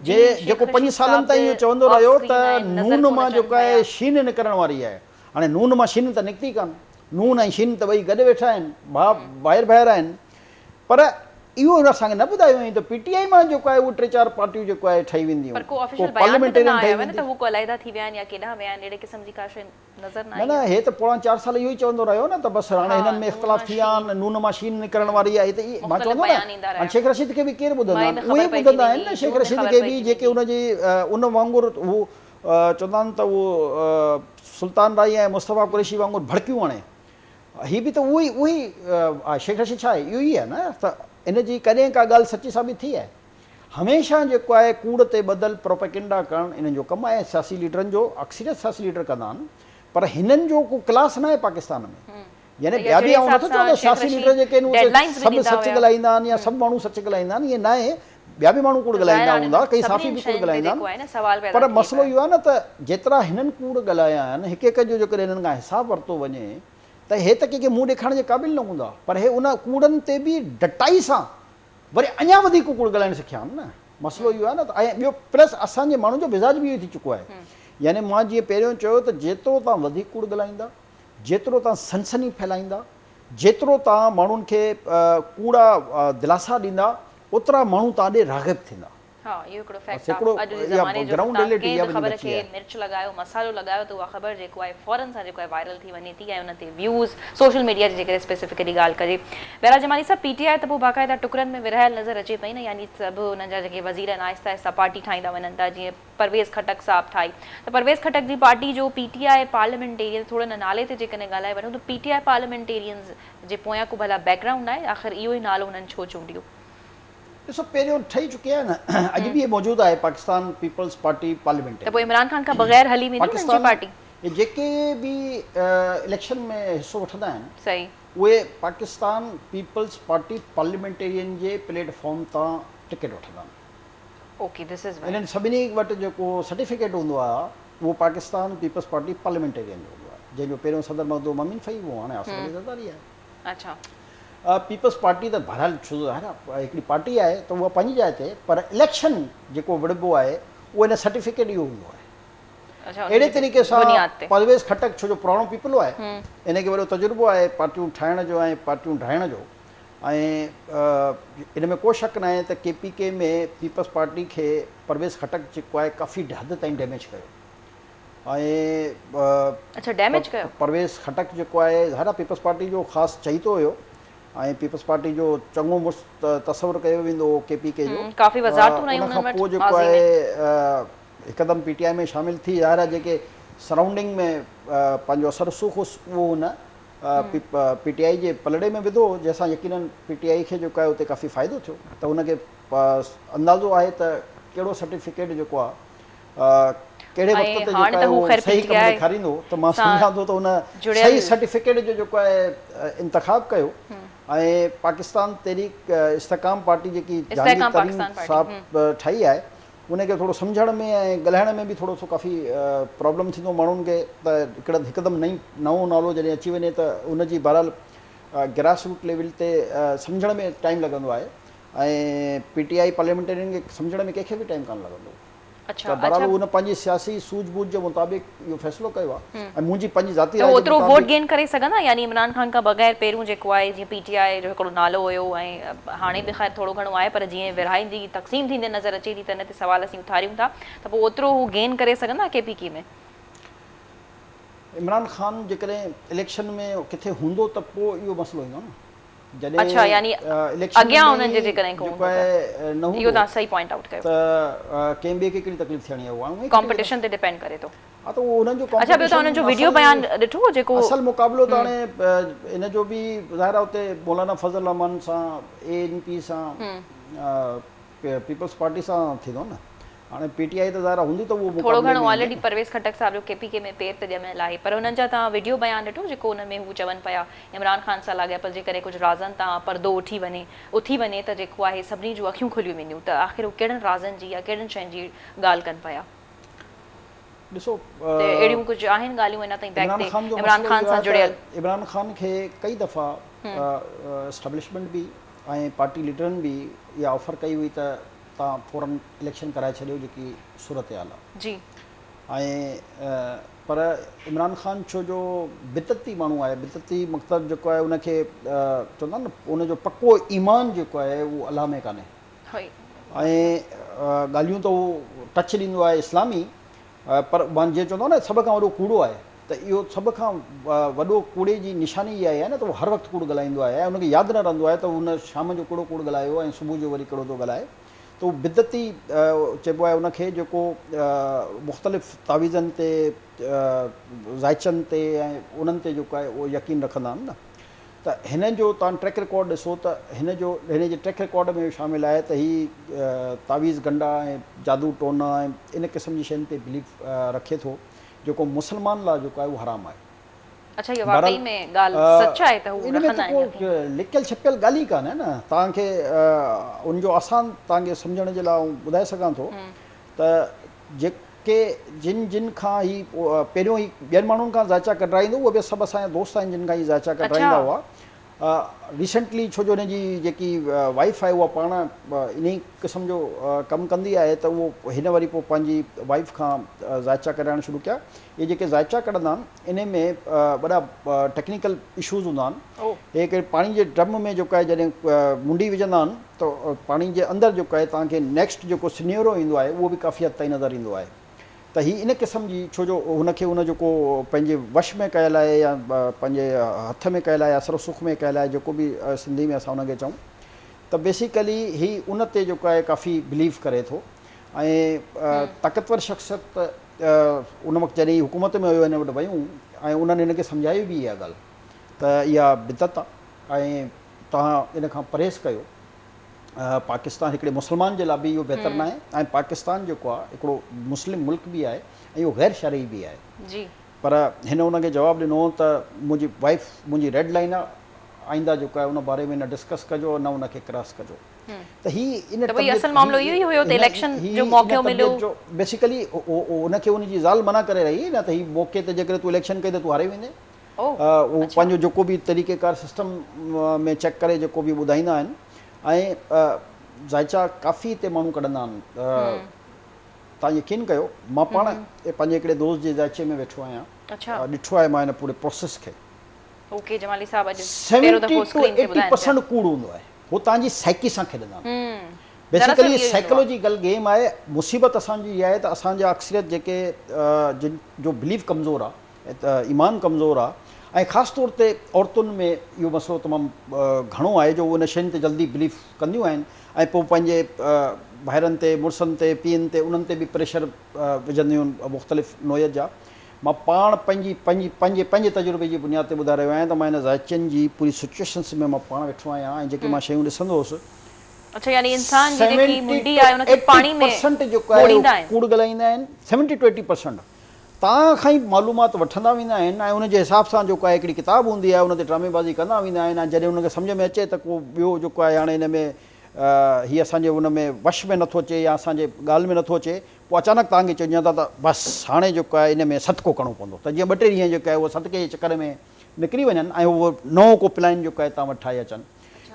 जेको 5 सालनि ताईं इहो चवंदो रहियो त नून मां जेको आहे शीन निकिरण वारी आहे। हाणे नून मां शीन त निकिती कान। नून ऐं शीन त ॿई गॾु वेठा आहिनि, ॿाहिरि ॿाहिरि आहिनि। पर इहो असांखे न ॿुधायो हुअईं त PTI मां जेको आहे उहे 3-4 पार्टियूं जेको आहे ठही वेंदियूं। न हे त पोड़ा 4 साल इहो ई चवंदो रहियो न त बसि हाणे हिननि में इख़्तिलाफ़ थी विया आहिनि, नून मां शीन निकिरण वारी आहे। त मां चवंदो न शेख रशीद खे बि केरु ॿुधंदा आहिनि, उहे ॿुधंदा आहिनि न शेख रशीद खे बि जेके उनजी उन वांगुरु हू चवंदा आहिनि त उहो सुल्तान राई ऐं मुस्तफ़ा कुरैशी वांगुरु भड़कियूं हणे। हीअ बि त उहो ई शेख रशीद छा आहे, इहो ई आहे न। त इन जी कॾहिं का ॻाल्हि सची साबित थी आहे। हमेशह जेको आहे कूड़ ते ॿधल प्रोपेगेंडा करणु इन्हनि जो कमु आहे। सियासी लीडरनि जो अक्सरियत सियासी लीडर कंदा आहिनि, पर हिननि जो को क्लास न आहे पाकिस्तान में। यानी ॿिया बि नथो चवां त सियासी लीडर जेके आहिनि सभु सच ॻाल्हाईंदा आहिनि या सभु माण्हू सच ॻाल्हाईंदा आहिनि, ईअं न आहे। ॿिया बि माण्हू कूड़ ॻाल्हाईंदा हूंदा, कई साफ़ी बि कूड़ ॻाल्हाईंदा आहिनि, पर मसइलो इहो आहे न त जेतिरा हिननि कूड़ ॻाल्हाया आहिनि, हिक हिक जो जेकॾहिं हिननि खां हिसाबु वरितो वञे त हे त कंहिंखे मुंहुं ॾेखारण जे क़ाबिल न हूंदा, पर हे उन कूड़नि ते बि डटाई सां वरी अञा वधीक कूड़ ॻाल्हाइणु सिखिया आहिनि न। मसइलो इहो आहे न। ऐं ॿियो प्लस असांजे माण्हुनि जो मिज़ाज बि इहो थी चुको आहे। यानी मां जीअं पहिरियों चयो त जेतिरो तव्हां वधीक कूड़ ॻाल्हाईंदा, जेतिरो तव्हां सनसनी फैलाईंदा, जेतिरो तव्हां माण्हुनि खे कूड़ा दिलासा ॾींदा, ओतिरा माण्हू तव्हां ॾे राग़िब थींदा। हाँ, ये हिकिड़ो फैक्ट आहे। अॼु जे ज़माने जो कंहिं ख़बर खे मिर्च लॻायो, मसालो लॻायो त उहा ख़बर जेको आहे फ़ौरन सां जेको आहे वायरल थी वञे थी ऐं उन ते व्यूज़ सोशल मीडिया जी जेकॾहिं स्पेसिफिकली ॻाल्हि कजे। बहरहाल जमाली साहब, पीटीआई त पोइ बाक़ाइदा टुकरनि में विरहायल नज़र अचे पई न, यानी सभु हुन जा जेके वज़ीर आहिनि आहिस्ता आहिस्ता पार्टी ठाहींदा वञनि था। जीअं परवेज़ खटक साहब ठाही, त परवेज़ खटक जी पार्टी जो पीटीआई पार्लियामेंटेरियन थोरे न नाले ते जेकॾहिं ॻाल्हाए वठूं त पीटीआई पार्लियामेंटेरियंस जे पोयां को भला बैकग्राउंड आहे, आख़िर इहो ई नालो उन्हनि छो चूंडियो? ॾिसो, पहिरियों ठही चुकी आहे न, अॼु बि मौजूदु आहे पाकिस्तान पीपल्स पार्टी पार्लियामेंट। त पोइ इमरान खान खां बग़ैर हली वेंदी उन्हनि जी पार्टी? जेके बि इलेक्शन में हिसो वठंदा आहिनि, सही, उहे पाकिस्तान पीपल्स पार्टी पार्लियामेंटेरियन जे प्लेटफॉर्म तां टिकट वठंदा आहिनि। ओके, दिस इज इन्हनि सभिनी वटि जेको सर्टिफिकेट हूंदो आहे उहो पाकिस्तान पीपल्स पार्टी पार्लियामेंटेरियन जो हूंदो आहे, जंहिंजो पहिरियों सदर मखदूम अमीन फई, उहो हाणे आसिफ अली ज़रदारी आहे। अच्छा, पीपल्स पार्टी त बहरहाल छो आहे न, हिकिड़ी पार्टी आहे त उहा पंहिंजी जाइ ते, पर इलेक्शन जेको विड़िबो आहे उहो हिन सर्टिफिकेट इहो हूंदो आहे। अहिड़े तरीक़े सां परवेज़ खटक छो जो पुराणो पीपलो आहे, इनखे वॾो तजुर्बो आहे पार्टियूं ठाहिण जो ऐं पार्टियूं ढाइण जो, ऐं इन में को शक न आहे त केपीके में पीपल्स पार्टी खे परवेज़ खटक जेको आहे काफ़ी हद ताईं डैमेज कयो। अच्छा, डैमेज कयो? परवेज़ खटक जेको आहे ॾाढा पीपल्स पार्टी जो ख़ासि चईतो हुयो ऐं पीपल्स पार्टी जो चङो तसवुरु कयो वेंदो हो केपीके जो। काफ़ी वज़ाहतूं रहियूं उन खां पोइ जेको आहे हिकदमि पीटीआई में शामिलु थी, ज़ाहिर आहे जेके सराउंडिंग में पंहिंजो असर रसूख़ उहो हुन पीटीआई जे पलड़े में विधो, जंहिंसां यकीनन पीटीआई खे जेको आहे उते काफ़ी फ़ाइदो थियो। त हुनखे अंदाज़ो आहे त कहिड़ो सर्टिफिकेट जेको आहे कहिड़े वक़्त ते जेको आहे उहो सही कमु ॾेखारींदो, त मां सम्झां थो त हुन सही सर्टिफिकेट जो जेको आहे इंतख़ाब कयो। ऐं पाकिस्तान तहरीक इस्तेकाम पार्टी जेकी जहांगीर तरीन साहब ठाही आहे, उनखे थोरो सम्झण में ऐं ॻाल्हाइण में बि थोरो सो काफ़ी प्रॉब्लम थींदो माण्हुनि खे, त हिकदमि नओं नालो जॾहिं अची वञे त उनजी बहरहाल ग्रास रूट लेवल ते सम्झण में टाइम लॻंदो आहे, ऐं पीटीआई पार्लियामेंटेरियन खे सम्झण में कंहिंखे बि टाइम कान लॻंदो। अच्छा, बहरहाल उन पंहिंजी सियासी सूझबूझ जे मुताबिक़ इहो फ़ैसिलो कयो आहे ऐं मुंहिंजी पंहिंजी ज़ाती राय ओतिरो वोट गेन करे सघंदा, यानी इमरान खान खां बग़ैर पहिरियों जेको आहे जीअं पीटीआई जो हिकिड़ो नालो हुयो ऐं हाणे बि ख़ैर थोरो घणो आहे, पर जीअं विरहाईंदी तक़सीम थींदे नज़र अचे थी त इन ते सवाल असीं उथारियूं था, त पोइ ओतिरो हू गेन करे सघंदा केपीके में? इमरान खान जेकॾहिं इलेक्शन में किथे हूंदो त पोइ इहो मसइलो ईंदो न। अच्छा, यानी अॻियां उन्हनि जे जेकॾहिं को इहो तव्हां सही पॉइंट आउट कयो त कंहिं ॿिए खे कहिड़ी तकलीफ़ थियणी आहे, उहा कॉम्पिटिशन ते डिपेंड करे थो। हा, त उहो हुननि जो अच्छा, ॿियो त हुननि जो वीडियो बयान ॾिठो जेको असल मुक़ाबिलो त हाणे इन जो बि ज़ाहिर आहे उते मौलाना फज़ल रहमान सां ANP सां पीपल्स पार्टी सां थींदो न। हाणे पीटीआई त ज़ाहिर हूंदी त उहो थोरो घणो ऑलरेडी परवेज़ खटक साहब जो केपीके में पेर त ॼमियल आहे, पर हुननि जा तव्हां वीडियो बयान ॾिठो जेको हुन में हू चवनि पिया इमरान खान सां लाॻापियल जेकॾहिं कुझु राज़नि तां परदो उथी वञे त जेको आहे सभिनी जूं अखियूं खुलियूं वेंदियूं, त आख़िर हू कहिड़नि राज़नि जी या कहिड़नि शयुनि जी ॻाल्हि कनि पिया? ॾिसो, अहिड़ियूं कुझु आहिनि ॻाल्हियूं अञा ताईं बैक ते इमरान खान सां जुड़ियल? इमरान खान खे कई दफ़ा एस्टेब्लिशमेंट बि ऐं पार्टी लीडरनि बि इहा ऑफर कई हुई त तव्हां फ़ौरन इलेक्शन कराए छॾियो, जेकी सूरत हाल आहे जी। ऐं पर इमरान खान छो जो बिदती माण्हू आहे, बिदती मक़सदु जेको आहे उनखे चवंदा न उनजो पको ईमान जेको आहे उहो अलाह में कान्हे, ऐं ॻाल्हियूं त उहो टच ॾींदो आहे इस्लामी, पर मां जीअं चवंदो न सभ खां वॾो कूड़ो आहे, त इहो सभ खां वॾो कूड़े जी निशानी इहा आहे न त उहो हर वक़्तु कूड़ ॻाल्हाईंदो आहे ऐं उनखे यादि न रहंदो आहे त उन शाम जो कहिड़ो कूड़ ॻाल्हायो ऐं सुबुह जो वरी कहिड़ो थो ॻाल्हाए। त उहो बिदती चइबो आहे उनखे जेको मुख़्तलिफ़ तावीज़नि ते ज़ाइचनि ते ऐं उन्हनि ते जेको आहे उहो यकीन रखंदा आहिनि न। त हिन जो तव्हां ट्रैक रिकॉर्ड ॾिसो त हिन जे ट्रैक रिकॉर्ड में शामिलु आहे त हीउ तावीज़ गंडा ऐं जादू टोना ऐं इन क़िस्म जी शयुनि ते बिलीफ रखे थो जेको मुस्लमान लाइ जेको आहे उहो हराम आहे। अच्छा, ये वाकई में ॻाल्हि सच आहे त हू इन में रखंदा त आहिनि को लिकियल छिपियल ॻाल्हि ई कान्हे न। तव्हांखे उनजो आसान तव्हांखे सम्झण जे लाइ ॿुधाए सघां थो त जेके जिन खां ही पहिरियों ई ॿियनि माण्हुनि खां ज़ाइचा कढाईंदो उहे बि सभु असांजा दोस्त आहिनि जिन खां ही ज़ाइचा कढाईंदा हुआ। रिसेंटली छो जो हुनजी जेकी वाइफ आहे उहा पाण इन ई क़िस्म जो कमु कंदी आहे त उहो हिन वरी पोइ पंहिंजी वाइफ खां ज़ाइचा कढाइणु शुरू कया। इहे जेके ज़ाइचा कढंदा आहिनि इन में वॾा टेक्निकल इशूज़ हूंदा आहिनि। हे हिकिड़े पाणी जे ड्रम में जेको आहे जॾहिं मुंडी विझंदा आहिनि त पाणी जे अंदरि जेको आहे तव्हांखे नेक्स्ट जेको सिनेरो ईंदो आहे उहो बि काफ़ी हद ताईं नज़र ईंदो आहे। त हीअ इन क़िस्म जी छो जो हुनखे हुन जेको पंहिंजे वश में कयल आहे या पंहिंजे हथ में कयल आहे या असर सुख में कयल आहे जेको बि सिंधी में असां हुनखे चऊं त बेसिकली हीअ उन ते जेको आहे काफ़ी बिलीव करे थो। ऐं ताक़तवर शख़्सियत उन वक़्तु जॾहिं हुकूमत में हुयो हिन वटि वियूं ऐं उन्हनि हिनखे सम्झाई बि इहा ॻाल्हि त इहा बिदत आहे ऐं तव्हां इन खां परहेज़ कयो। पाकिस्तान हिकिड़े मुस्लमान जे लाइ बि इहो बहितर न आहे ऐं पाकिस्तान जेको आहे हिकिड़ो मुस्लिम मुल्क बि आहे ऐं इहो गैर शरई बि आहे जी। पर हिन हुनखे जवाबु ॾिनो त मुंहिंजी वाइफ मुंहिंजी रेड लाइन आहे, आईंदा जेको आहे उन बारे में न डिस्कस कजो न उनखे क्रॉस कजो। त हीअ इन असल मामलो इहो ई हुयो त इलेक्शन जो मौक़ो मिलियो बेसिकली उनखे उनजी ज़ाल मना करे रही न त हीअ मौक़े ते जेकर तूं इलेक्शन कई त तूं हारे वेंदे। उहो पंहिंजो जेको बि तरीक़ेकार सिस्टम में चेक करे जेको बि ॿुधाईंदा आहिनि ऐं ज़ाइचा काफ़ी हिते माण्हू कढंदा आहिनि। तव्हां यकीन कयो मां पाण पंहिंजे हिकिड़े दोस्त जे ज़ाइचे में वेठो आहियां। ॾिठो आहे मां हिन पूरे प्रोसेस खे। 70% कूड़ हूंदो आहे, उहो तव्हांजी साइकी सां खेॾंदा आहिनि। बेसिकली साइकोलॉजिकल गेम आहे। मुसीबत असांजी इहा आहे त असांजा अक्सरियत जेके जिन जो बिलीव कमज़ोर आहे, ईमान कमज़ोर आहे ऐं ख़ासि तौर ते औरतुनि में इहो मसइलो तमामु घणो आहे जो उन शयुनि ते जल्दी बिलीव कंदियूं आहिनि ऐं पोइ पंहिंजे भाइरनि ते मुड़ुसनि ते पीअनि ते उन्हनि ते बि प्रेशर विझंदियूं आहिनि मुख़्तलिफ़ नोयत जा। मां पाण पंहिंजे तजुर्बे जी बुनियाद ते ॿुधाए रहियो आहियां त मां हिन ज़ाइचनि जी पूरी सिचुएशन्स में मां पाण वेठो आहियां ऐं जेके मां शयूं ॾिसंदो हुउसि। अच्छा, यानी इंसान जेकी मुंडी आहे उनखे पाणी में 80% जेको आहे कूड़ ॻाल्हाईंदा आहिनि। 70 to 80% तव्हां खां ई मालूमात वठंदा वेंदा आहिनि ऐं उनजे हिसाब सां जेको आहे हिकिड़ी किताबु हूंदी आहे उन ते ड्रामेबाज़ी कंदा वेंदा आहिनि ऐं जॾहिं उनखे सम्झ में अचे त को ॿियो जेको आहे हाणे हिन में हीअ असांजे हुन में वश में नथो अचे या असांजे ॻाल्हि में नथो अचे पोइ अचानक तव्हांखे चवनि था त बसि हाणे जेको आहे इन में सदको करिणो पवंदो। त जीअं 2-3 ॾींहं जेको आहे उहो सदके जे चकर में निकिरी वञनि ऐं उहो नओं को प्लान जेको आहे तव्हां वटि ठाहे अचनि।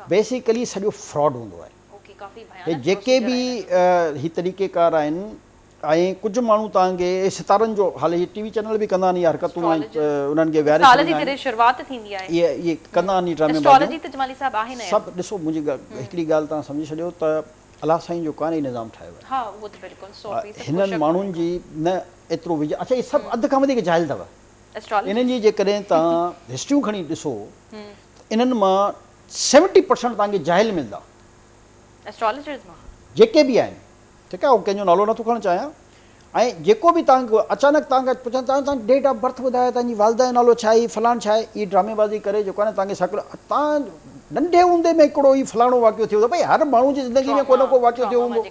बेसिकली सॼो फ्रॉड हूंदो आहे। जेके बि ही तरीक़ेकार आहिनि ऐं कुझु माण्हू तव्हांखे सितारनि जो हाल हीअ टीवी चैनल बि कंदा आहिनि इहा हरकतूं उन्हनि खे इहे कंदा आहिनि ड्रामे सभु। ॾिसो मुंहिंजी हिकिड़ी ॻाल्हि तव्हां सम्झी छॾियो त अलाह साईं जो कान ई निज़ाम ठाहियो आहे हिननि माण्हुनि जी न एतिरो विझ। अच्छा, इहे सभु अधु खां वधीक जाइल अथव। इन्हनि जी जेकॾहिं तव्हां हिस्ट्रियूं खणी ॾिसो इन्हनि मां 70% तव्हांखे जाइल मिलंदा जेके बि आहिनि। ठीकु आहे, उहो कंहिंजो नालो नथो खणणु चाहियां। ऐं जेको बि तव्हांखे अचानक तव्हांखे पुछनि तव्हां डेट ऑफ बर्थ ॿुधायो, तव्हांजी वालदा जो नालो छा आहे, फलाण छा आहे, इहा ड्रामेबाज़ी करे जेको आहे न तव्हांखे साइकिल तव्हां नंढे हूंदे में हिकिड़ो ई फलाणो वाक़ियो थियो त भई हर माण्हू जी ज़िंदगी में को न को वाक़ियो थियो हूंदो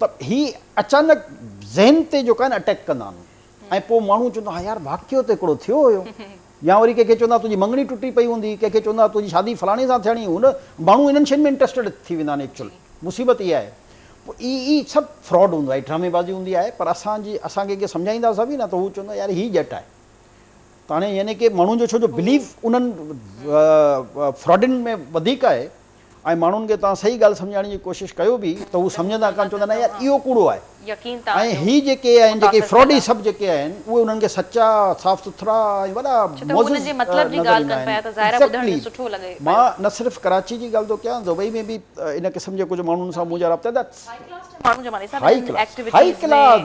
त हीअ अचानक ज़हन ते जेको आहे न अटैक कंदा आहिनि ऐं पोइ माण्हू चवंदो हा यार वाक़ियो त हिकिड़ो थियो हुयो। या वरी कंहिंखे चवंदा तुंहिंजी मंगणी टुटी पई हूंदी, कंहिंखे चवंदा तुंहिंजी शादी फलाणे सां थियणी। हुन माण्हू इन्हनि शयुनि में इंट्रस्टेड थी वेंदा आहिनि। एक्चुअली मुसीबत इहा आहे ई सभु फ्रॉड हूंदो आहे, ड्रामेबाज़ी हूंदी आहे। पर असांखे कंहिंखे सम्झाईंदासीं बि न त हू चवंदा यार हीअ ॼट आहे। त हाणे यानी की माण्हुनि जो छो जो बिलीव उन्हनि फ्रॉडनि में वधीक आहे ऐं माण्हुनि खे तव्हां सही ॻाल्हि सम्झाइण जी कोशिशि कयो बि त हू सम्झंदा कान, चवंदा न यार इहो कूड़ो आहे। ऐं हीअ जेके आहिनि जेके फ्रॉडी सभु जेके आहिनि उहे उन्हनि खे सचा साफ़ सुथरा ऐं वॾा मां न सिर्फ़ु कराची जी ॻाल्हि थो कयां, दुबई में बि इन क़िस्म जे कुझु माण्हुनि सां मुंहिंजा राब्ता हाई क्लास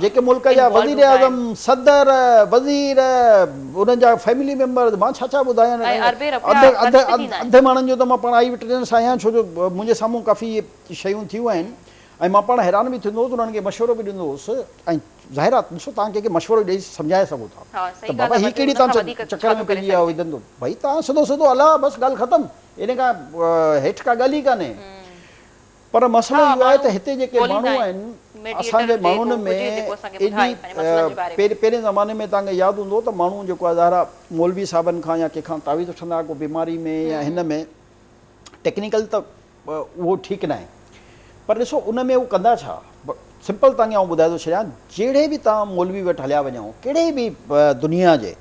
जेके मुल्क जा वज़ीर आज़म सदर वज़ीर उन्हनि जा फैमिली मेंबर मां छा छा ॿुधायां। अधु माण्हुनि जो त मां पाण आई विटनेस आहियां छो जो मुंहिंजे साम्हूं काफ़ी शयूं थियूं आहिनि ऐं मां पाण हैरान बि थींदो हुउसि उन्हनि खे मशवरो बि ॾींदो हुउसि ऐं ज़ाहिर आहे ॾिसो तव्हां कंहिंखे मशवरो ॾेई सम्झाए सघो था हाँ, सही त ॻाल्हि बाबा आहे, हीअ मतलब कहिड़ी उन खां तव्हां वधीक चकर छा में थो करे पइजी विया विझंदो भई तव्हां सिधो सिधो हला बसि ॻाल्हि ख़तमु इन खां हेठि का ॻाल्हि ई कान्हे पर मसइलो हाँ, इहो आहे त माण्हू हिते जेके ॻोल्हींदा माण्हू आहिनि, आहिनि mediator असांजे जेको माण्हुनि हुजे, में जेको असांखे ॿुधाए पंहिंजे मसइलनि जे बारे में। पहिरें ज़माने में तव्हांखे यादि हूंदो त माण्हू जेको आहे ज़ाहिर आहे मौलवी साहिबनि खां या कंहिंखां तावीज़ वठंदा को बीमारी में या हिन में टेक्निकल त उहो ठीकु न आहे पर ॾिसो उन में उहो कंदा छा सिंपल तव्हांखे आउं ॿुधाए थो छॾियां जहिड़े बि तव्हां मौलवी वटि हलिया वञो कहिड़े बि दुनिया जे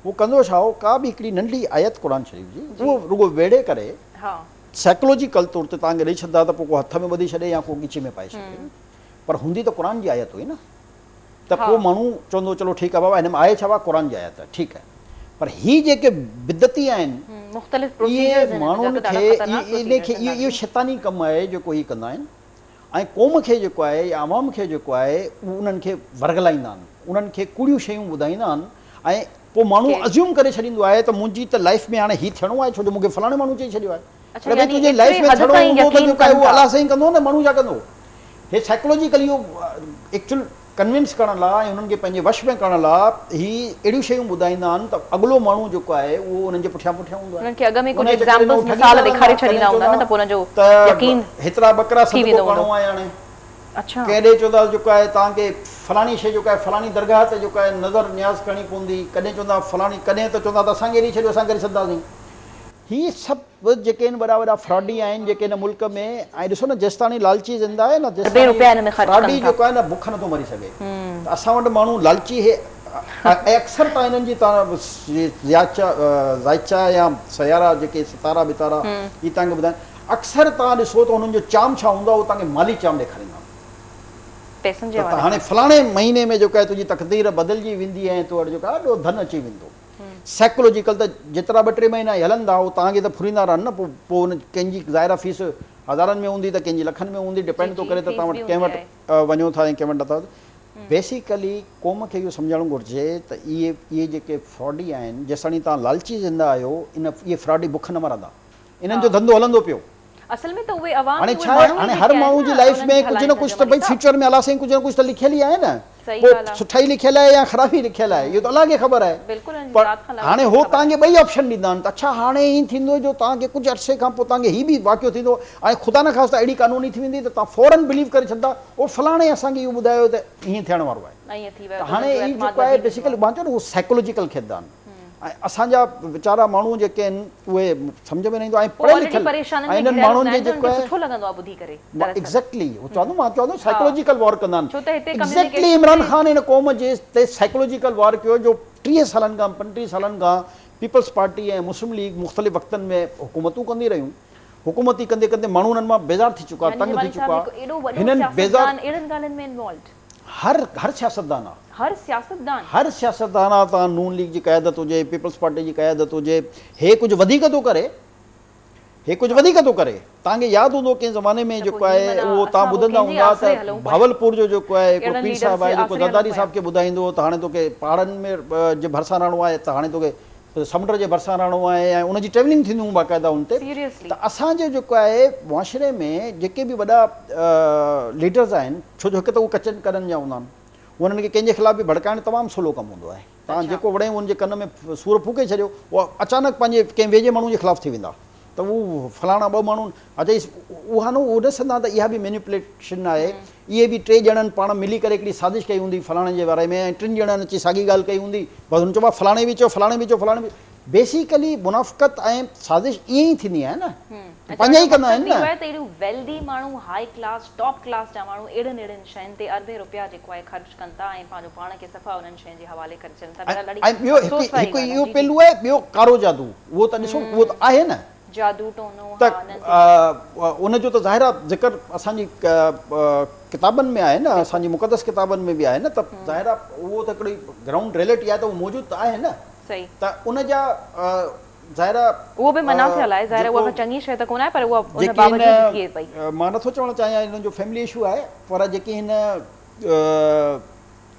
उहो कंदो छा हो का बि हिकिड़ी नंढी आयत क़ुर शरीफ़ जी उहो रुगो वेड़े करे साइकोलॉजिकल तौर ते तव्हांखे ॾेई छॾंदा त पोइ को हथ में ॿधी छॾे या को ॻिची में पाए छॾे पर हूंदी त क़ुर जी आयत हुई न त पोइ माण्हू चवंदो चलो ठीकु आहे बाबा हिन में आहे छा क़ुर जी आयत ठीकु आहे पर हीअ जेके बिदती आहिनि इहे माण्हुनि खे इहो शैतानी कमु आहे जेको हीअ कंदा आहिनि ऐं क़ौम खे जेको आहे या आवाम खे जेको आहे उहो उन्हनि खे वर्गलाईंदा आहिनि उन्हनि खे कूड़ियूं शयूं ॿुधाईंदा आहिनि ऐं पोइ माण्हू अज़्यूम करे छॾींदो आहे त मुंहिंजी त लाइफ में हाणे हीअ थियणो आहे छो जो मूंखे फलाणे माण्हू चई छॾियो आहे तुंहिंजी लाइफ में थियणो हूंदो त जेको आहे उहो अलाह साईं कंदो न माण्हू छा कंदो हे साइकोलॉजिकल इहो एक्चुअल कन्विंस करण लाइ ऐं उन्हनि खे पंहिंजे वश में करण लाइ ही अहिड़ियूं शयूं ॿुधाईंदा आहिनि त अॻिलो माण्हू जेको आहे उहो उन्हनि जे पुठियां पुठियां हूंदो आहे हेतिरा बकरा सदको करणो आहे हाणे केॾे चवंदा जेको आहे तव्हांखे फलाणी शइ जेको आहे फलाणी दरगाह ते जेको आहे नज़र न्याज़ करणी पवंदी कॾहिं चवंदा फलाणी कॾहिं त चवंदा त असांखे ॾेई छॾियो असां करे छॾंदासीं हीअ सभु जेके आहिनि वॾा वॾा फ्रॉडी आहिनि जेके हिन मुल्क में ऐं ॾिसो न जेसिताणी लालची ज़िंदा आहे न फ्रॉडी जेको आहे न बुख नथो मरी सघे त असां वटि माण्हू लालची अक्सर तव्हां हिननि जी तव्हां ज़ाइचा या सयारा जेके सितारा बितारा हीअ तव्हांखे ॿुधाइनि अक्सर तव्हां ॾिसो त हुननि जो चाम छा हूंदो आहे उहो तव्हांखे माली चाम ॾेखारींदा हाणे फलाणे महीने में जेको आहे तुंहिंजी तक़दीर बदिलजी वेंदी ऐं तो वटि जेको आहे ॾाढो धन अची वेंदो साइकोलॉजिकल त जेतिरा 2-3 महीना हलंदा उहो तव्हांखे त फुरींदा रहनि न पोइ हुन कंहिंजी ज़ाहिरा फीस हज़ारनि में हूंदी त कंहिंजी लखनि में हूंदी डिपेंड थो करे त तव्हां वटि कंहिं वटि वञो था ऐं कंहिं वटि नथा बेसिकली क़ौम खे इहो सम्झणु घुरिजे त इहे जेके फ्रॉडी आहिनि जेसिताणी तव्हां लालची ज़िंदा आहियो इहे फ्रॉडी बुख न मरंदा इन्हनि जो धंधो हलंदो पियो असल में तो वे अवाम हाणे छा आहे हाणे हर माण्हू जी लाइफ में कुझु न कुझु त भई फ्यूचर में अलाह साईं कुझु न कुझु त लिखियल ई आहे न पोइ सुठाई लिखियल आहे या ख़राबी लिखियल आहे इहो त अलाह खे ख़बर आहे पर हाणे हो तव्हांखे ॿई ऑप्शन ॾींदा आहिनि त अच्छा हाणे ईअं थींदो जो तव्हांखे कुझु अरसे खां पोइ तव्हांखे हीअ बि वाक़ियो थींदो ऐं ख़ुदा न ख़ासि त अहिड़ी कानूनी थी वेंदी त तव्हां फौरन बिलीव करे छॾंदा उहो फलाणे असांखे इहो ॿुधायो त हीअं थियण वारो आहे हाणे ई जेको आहे बेसिकली मां चयो न उहो साइकोलॉजिकल खेॾंदा आहिनि ऐं असांजा वीचारा माण्हू जेके आहिनि उहे सम्झ में न ईंदो ऐं पढ़ियल लिखियल ऐं इन्हनि माण्हुनि जे जेको आहे एग्ज़ैक्टली मां चवंदो साइकोलॉजिकल वॉर कंदा आहिनि एग्ज़ैक्टली इमरान ख़ान हिन क़ौम जे ते साइकोलॉजिकल वॉर कयो जो 30 सालनि खां 35 सालनि खां पीपल्स पार्टी ऐं मुस्लिम लीग मुख़्तलिफ़ वक़्तनि में हुकूमतूं कंदी रहियूं हुकूमती कंदे कंदे माण्हू उन्हनि मां बेज़ार थी चुका तंग थी चुका हिननि बेज़ार हर सियासतदान आहे हर सियासतदान आहे तव्हां नून लीग जी क़यादत हुजे पीपल्स पार्टी जी क़यादत हुजे हे कुझु वधीक थो करे तव्हांखे यादि हूंदो कंहिं ज़माने में जेको आहे उहो तव्हां ॿुधंदा हूंदा त भावलपुर जो जेको आहे हिकिड़ो पीर साहिबु आहे जेको ज़रदारी साहिब खे ॿुधाईंदो त हाणे तोखे पहाड़नि में जे भरिसां रहणो आहे त हाणे तोखे समुंड जे भरिसां रहणो आहे ऐं उनजी ट्रेवलिंग थींदियूं बाक़ाइदा हुन ते त असांजो जेको आहे मुआशिरे में जेके बि वॾा लीडर्स आहिनि छो जो हिकु त उहे कचनि करनि जा हूंदा आहिनि उन्हनि खे कंहिंजे ख़िलाफ़ बि भड़काइणु तमामु सवलो कमु हूंदो आहे तव्हां जेको वड़े हुनजे कन में सूर फूके छॾियो उहा अचानक पंहिंजे कंहिं वेझे माण्हू जे ख़िलाफ़ु थी वेंदा त उहो फलाणा 2 माण्हू अचई उहा न उहो ॾिसंदा त इहा बि मैनिपुलेशन आहे इहे बि 3 ॼणनि पाण मिली करे हिकिड़ी साज़िश कई हूंदी फलाणे जे बारे में ऐं 3 ॼणनि अची साॻी ॻाल्हि कई हूंदी बसि हुन चइबो आहे फलाणे बि चयो फलाणे बि चयो फलाणे बि बेसिकली मुनाफ़िक़त ऐं साज़िश ईअं ई थींदी आहे न पंहिंजा ई कंदा आहिनि न वेल्दी माण्हू हाई क्लास टॉप क्लास जा माण्हू अहिड़नि शयुनि ते अरबे रुपया जेको आहे ख़र्च कनि था ऐं पंहिंजो पाण खे सफ़ा उन्हनि शयुनि जे हवाले करे छॾनि था ऐं ॿियो हिकु इहो पहलू आहे ॿियो कारो जादू उहो त ॾिसो उहो त आहे न जादू टोनो त उनजो त ज़ाहिर आहे ज़िक्र असांजी किताबनि में आहे न असांजी मुक़दस किताबनि में बि आहे न त ज़ाहिर आहे उहो त हिकिड़ी ग्राउंड रियलिटी आहे त उहो मौजूदु त आहे न त उन जा ज़ाहिर उहो बि मना थियल आहे ज़ाहिर उहा चङी शइ त कोन आहे पर उहा उन बावजूद थिए पई मां नथो चवणु चाहियां हिननि जो फैमिली इशू आहे पर जेकी हिन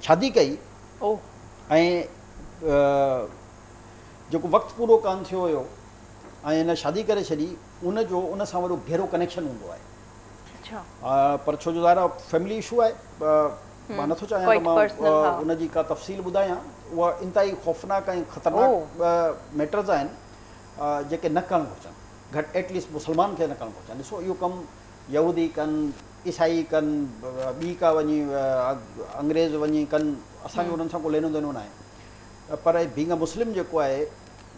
शादी कई ऐं जेको वक़्तु पूरो कान थियो हुयो ऐं हिन शादी करे छॾी उन सां वॾो गहरो कनेक्शन हूंदो आहे अच्छा पर छो जो ज़ाहिर फैमिली इशू आहे, मां नथो चाहियां Quite त मां personal, हा। उनजी का तफ़सील ॿुधायां। उहा इंतहाई ख़ौफ़नाक ऐं ख़तरनाक मैटर्स आहिनि जेके न करणु घुरिजनि, घटि एटलीस्ट मुस्लमान खे न करणु घुरिजनि। ॾिसो इहो कमु यहूदी कनि, ईसाई कनि, ॿी का वञी अंग्रेज़ वञी कनि, असांखे उन्हनि सां को लेनो देनो न आहे। पर बीइंग अ मुस्लिम जेको आहे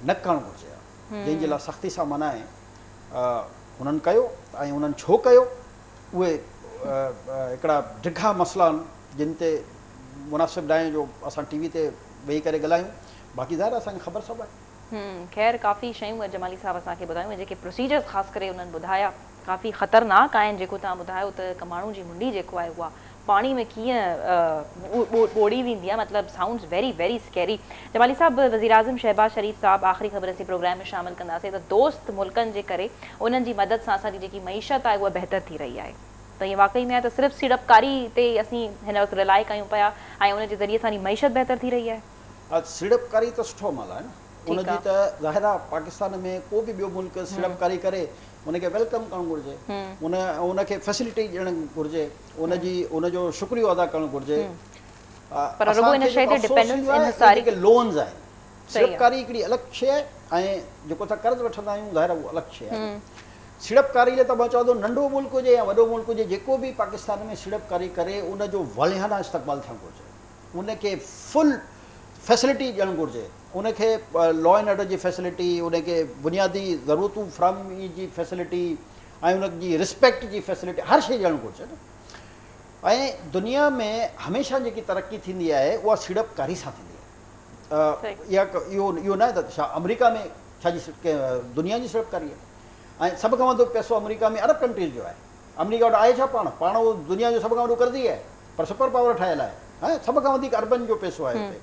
न करणु घुरिजे, जंहिंजे लाइ सख़्ती सां मना आहे, हुननि कयो। ऐं उन्हनि छो कयो, उहे हिकिड़ा ॾिघा मसइला आहिनि जिन ते मुनासिब न आहे जो असां टीवी ते वेही करे ॻाल्हायूं। बाक़ी ज़ाहिर असांखे ख़बर सभु आहे। ख़ैर काफ़ी शयूं जमाली साहब असांखे ॿुधायूं, जेके प्रोसीजर्स ख़ासि करे उन्हनि ॿुधाया काफ़ी ख़तरनाक आहिनि। जेको तव्हां ॿुधायो त हिकु माण्हू जी मुंडी जेको आहे उहा पाणी में कीअं ॿोड़ी वेंदी आहे, मतिलबु sounds very very scary. Jamali साहब, वज़ीर आज़म शहबाज शरीफ़ साहब आख़िरी ख़बर असीं प्रोग्राम में शामिलु कंदासीं त दोस्त मुल्कनि जे करे उन्हनि जी मदद सां असांजी जेकी मईशत आहे उहा बहितर थी रही आहे। त ईअं वाक़ई में आहे त सिर्फ़ु सीड़पकारी ते असीं हिन वक़्तु रिलाए कयूं पिया ऐं उनजे ज़रिए असांजी मईशत बहितर थी रही आहे। सीड़पकारी त सुठो अमल आहे न, उनजी त ज़ाहिर आहे पाकिस्तान में को बि ॿियो मुल्क सीड़पकारी करे उनखे वेलकम करणु घुरिजे, उनखे फैसिलिटी ॾियणु घुरिजे, उनजो शुक्रियो अदा करणु घुरिजे। पर रुगो इन शइ ते डिपेंडेंस इन्हिसारी जेके लोन्स आहिनि, सीड़पकारी हिकिड़ी अलॻि शइ आहे ऐं जेको असां कर्ज़ वठंदा आहियूं ज़ाहिर उहा अलॻि शइ आहे। सीड़पकारी लाइ त मां चवां थो नंढो मुल्क हुजे या वॾो मुल्क हुजे, जेको बि पाकिस्तान में सीड़पकारी करे उनजो वलिहाना इस्तक़बाल थियणु घुरिजे, उनखे फुल फैसिलिटी ॾियणु घुरिजे, उनखे लॉ एंड ऑर्डर जी फैसिलिटी, उनखे बुनियादी ज़रूरतूं फराहमी जी फैसिलिटी ऐं उनजी रिस्पेक्ट जी फैसिलिटी, हर शइ ॾियणु घुरिजे न। ऐं दुनिया में हमेशह जेकी तरक़ी थींदी आहे उहा सीड़पकारी सां थींदी आहे। इहो न आहे त छा अमेरिका में छाजी दुनिया जी सीड़पकारी आहे, ऐं सभ खां वधीक पैसो अमेरिका में अरब कंट्रीज़ जो आहे। अमेरिका वटि आहे छा, पाण उहो दुनिया जो सभ खां वॾो कर्ज़ी आहे, पर सुपर पावर ठहियल आहे। सभ खां वधीक अरबनि जो पैसो आहे हिते।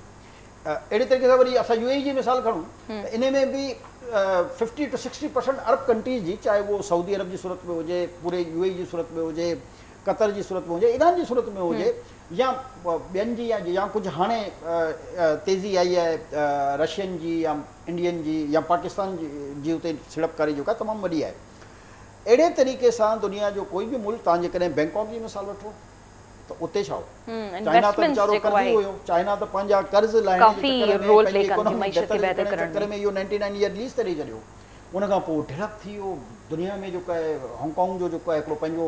अहिड़े तरीक़े सां वरी असां UAE जी मिसाल खणूं त इन में बि 50 to 60% अरब कंट्रीज़ जी, चाहे उहो सऊदी अरब जी सूरत में हुजे, पूरे UAE जी सूरत में हुजे, कतर जी सूरत में हुजे, ईरान जी सूरत में हुजे, या ॿियनि जी या कुझु हाणे तेज़ी आई आहे रशियन जी या इंडियन जी या पाकिस्तान जी उते सीड़पकारी जेका तमामु वॾी आहे। अहिड़े तरीक़े सां दुनिया जो कोई बि मुल्क, तव्हां जेकॾहिं बैंकॉक जी मिसाल वठो त उते छा हो, चाइना त वीचारो कर्ज़ी हुयो, चाइना त पंहिंजा कर्ज़ लाहिण जे चक्कर में इहो 99 ईयर लीज़ ते ॾेई छॾियो। उन खां पोइ ढिलक थी वियो, दुनिया में जेको आहे हांगकांग जो जेको आहे हिकिड़ो पंहिंजो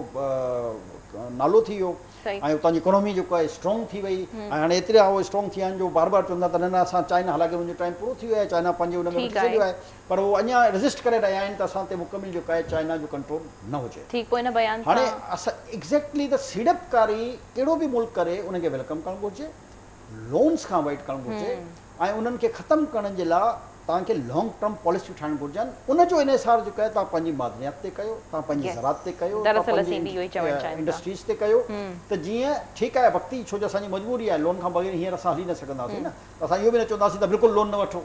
नालो थी वियो, ऐं उतां जी इकोनॉमी जेको आहे स्ट्रॉन्ग थी वई। ऐं हाणे एतिरा उहो स्ट्रॉन्ग थी विया आहिनि जो बार बार चवंदा त न न असां चाइना, हालांकि मुंहिंजो टाइम पूरो थी वियो आहे, चाइना पंहिंजे हुन में वठी छॾियो आहे, पर उहो अञा रेज़िस्ट करे रहिया आहिनि त असां ते मुकमिल जेको आहे चाइना जो कंट्रोल न हुजे। हाणे असां एग्ज़ैक्टली त सीड़पकारी कहिड़ो बि मुल्क करे उनखे वेलकम करणु घुरिजे, लोन्स खां अवॉइड करणु घुरिजे, ऐं उन्हनि खे ख़तमु करण जे लाइ तव्हांखे लॉन्ग टर्म पॉलिसियूं ठाहिणु घुरिजनि। उनजो इन्हिसार जेको आहे तव्हां पंहिंजी मादनियात ते कयो, तव्हां पंहिंजी ज़रात ते कयो, इंडस्ट्रीज़ ते कयो, त जीअं ठीकु आहे वक़्ती, छो जो असांजी मजबूरी आहे, लोन खां बग़ैर हींअर असां हली न सघंदासीं न, असां इहो बि न चवंदासीं त बिल्कुलु लोन न वठो,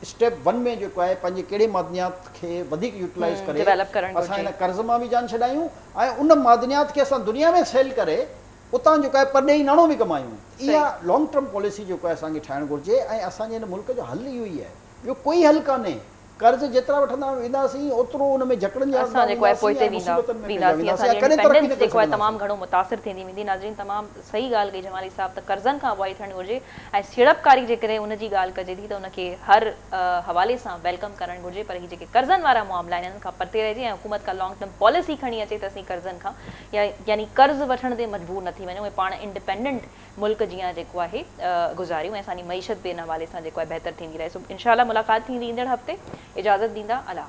स्टेप 1 में जेको आहे पंहिंजे कहिड़े मादनियात खे वधीक यूटिलाइज़ करे असां हिन कर्ज़ मां बि जान छॾायूं ऐं उन मादनियात खे असां दुनिया में सेल करे उतां जेको आहे परॾेही नाणो बि कमायूं। इहा लॉन्ग टर्म पॉलिसी जेको आहे असांखे ठाहिणु घुरिजे, ऐं असांजे हिन मुल्क जो हल इहो ई आहे, ॿियो कोई हल कान्हे। कर्ज़ जेतिरा वठंदा वेंदासीं ओतिरो हुन में झकड़नि जा तमामु घणो मुतासिर थींदी वेंदी। नाज़रीन, तमामु सही ॻाल्हि कई जमाली साहब, त कर्ज़नि खां अवॉइड थियणु घुरिजे ऐं सीड़पकारी जे करे उनजी ॻाल्हि कजे थी त उनखे हर हवाले सां वेलकम करणु घुरिजे, पर हीअ जेके कर्ज़नि वारा मामला आहिनि हिननि खां परते रहिजे ऐं हुकूमत खां लॉन्ग टर्म पॉलिसी खणी अचे त असीं कर्ज़नि खां यानी कर्ज़ वठण ते मजबूर न थी वञूं ऐं पाण इंडिपेंडेंट मुल्क जीअं जेको आहे गुज़ारियूं ऐं असांजी मईशत बि हिन हवाले सां जेको आहे बहितर थींदी रहे। सो इंशाअल्लाह मुलाक़ात थींदी ईंदड़ हफ़्ते। इजाज़त दींदा। अला।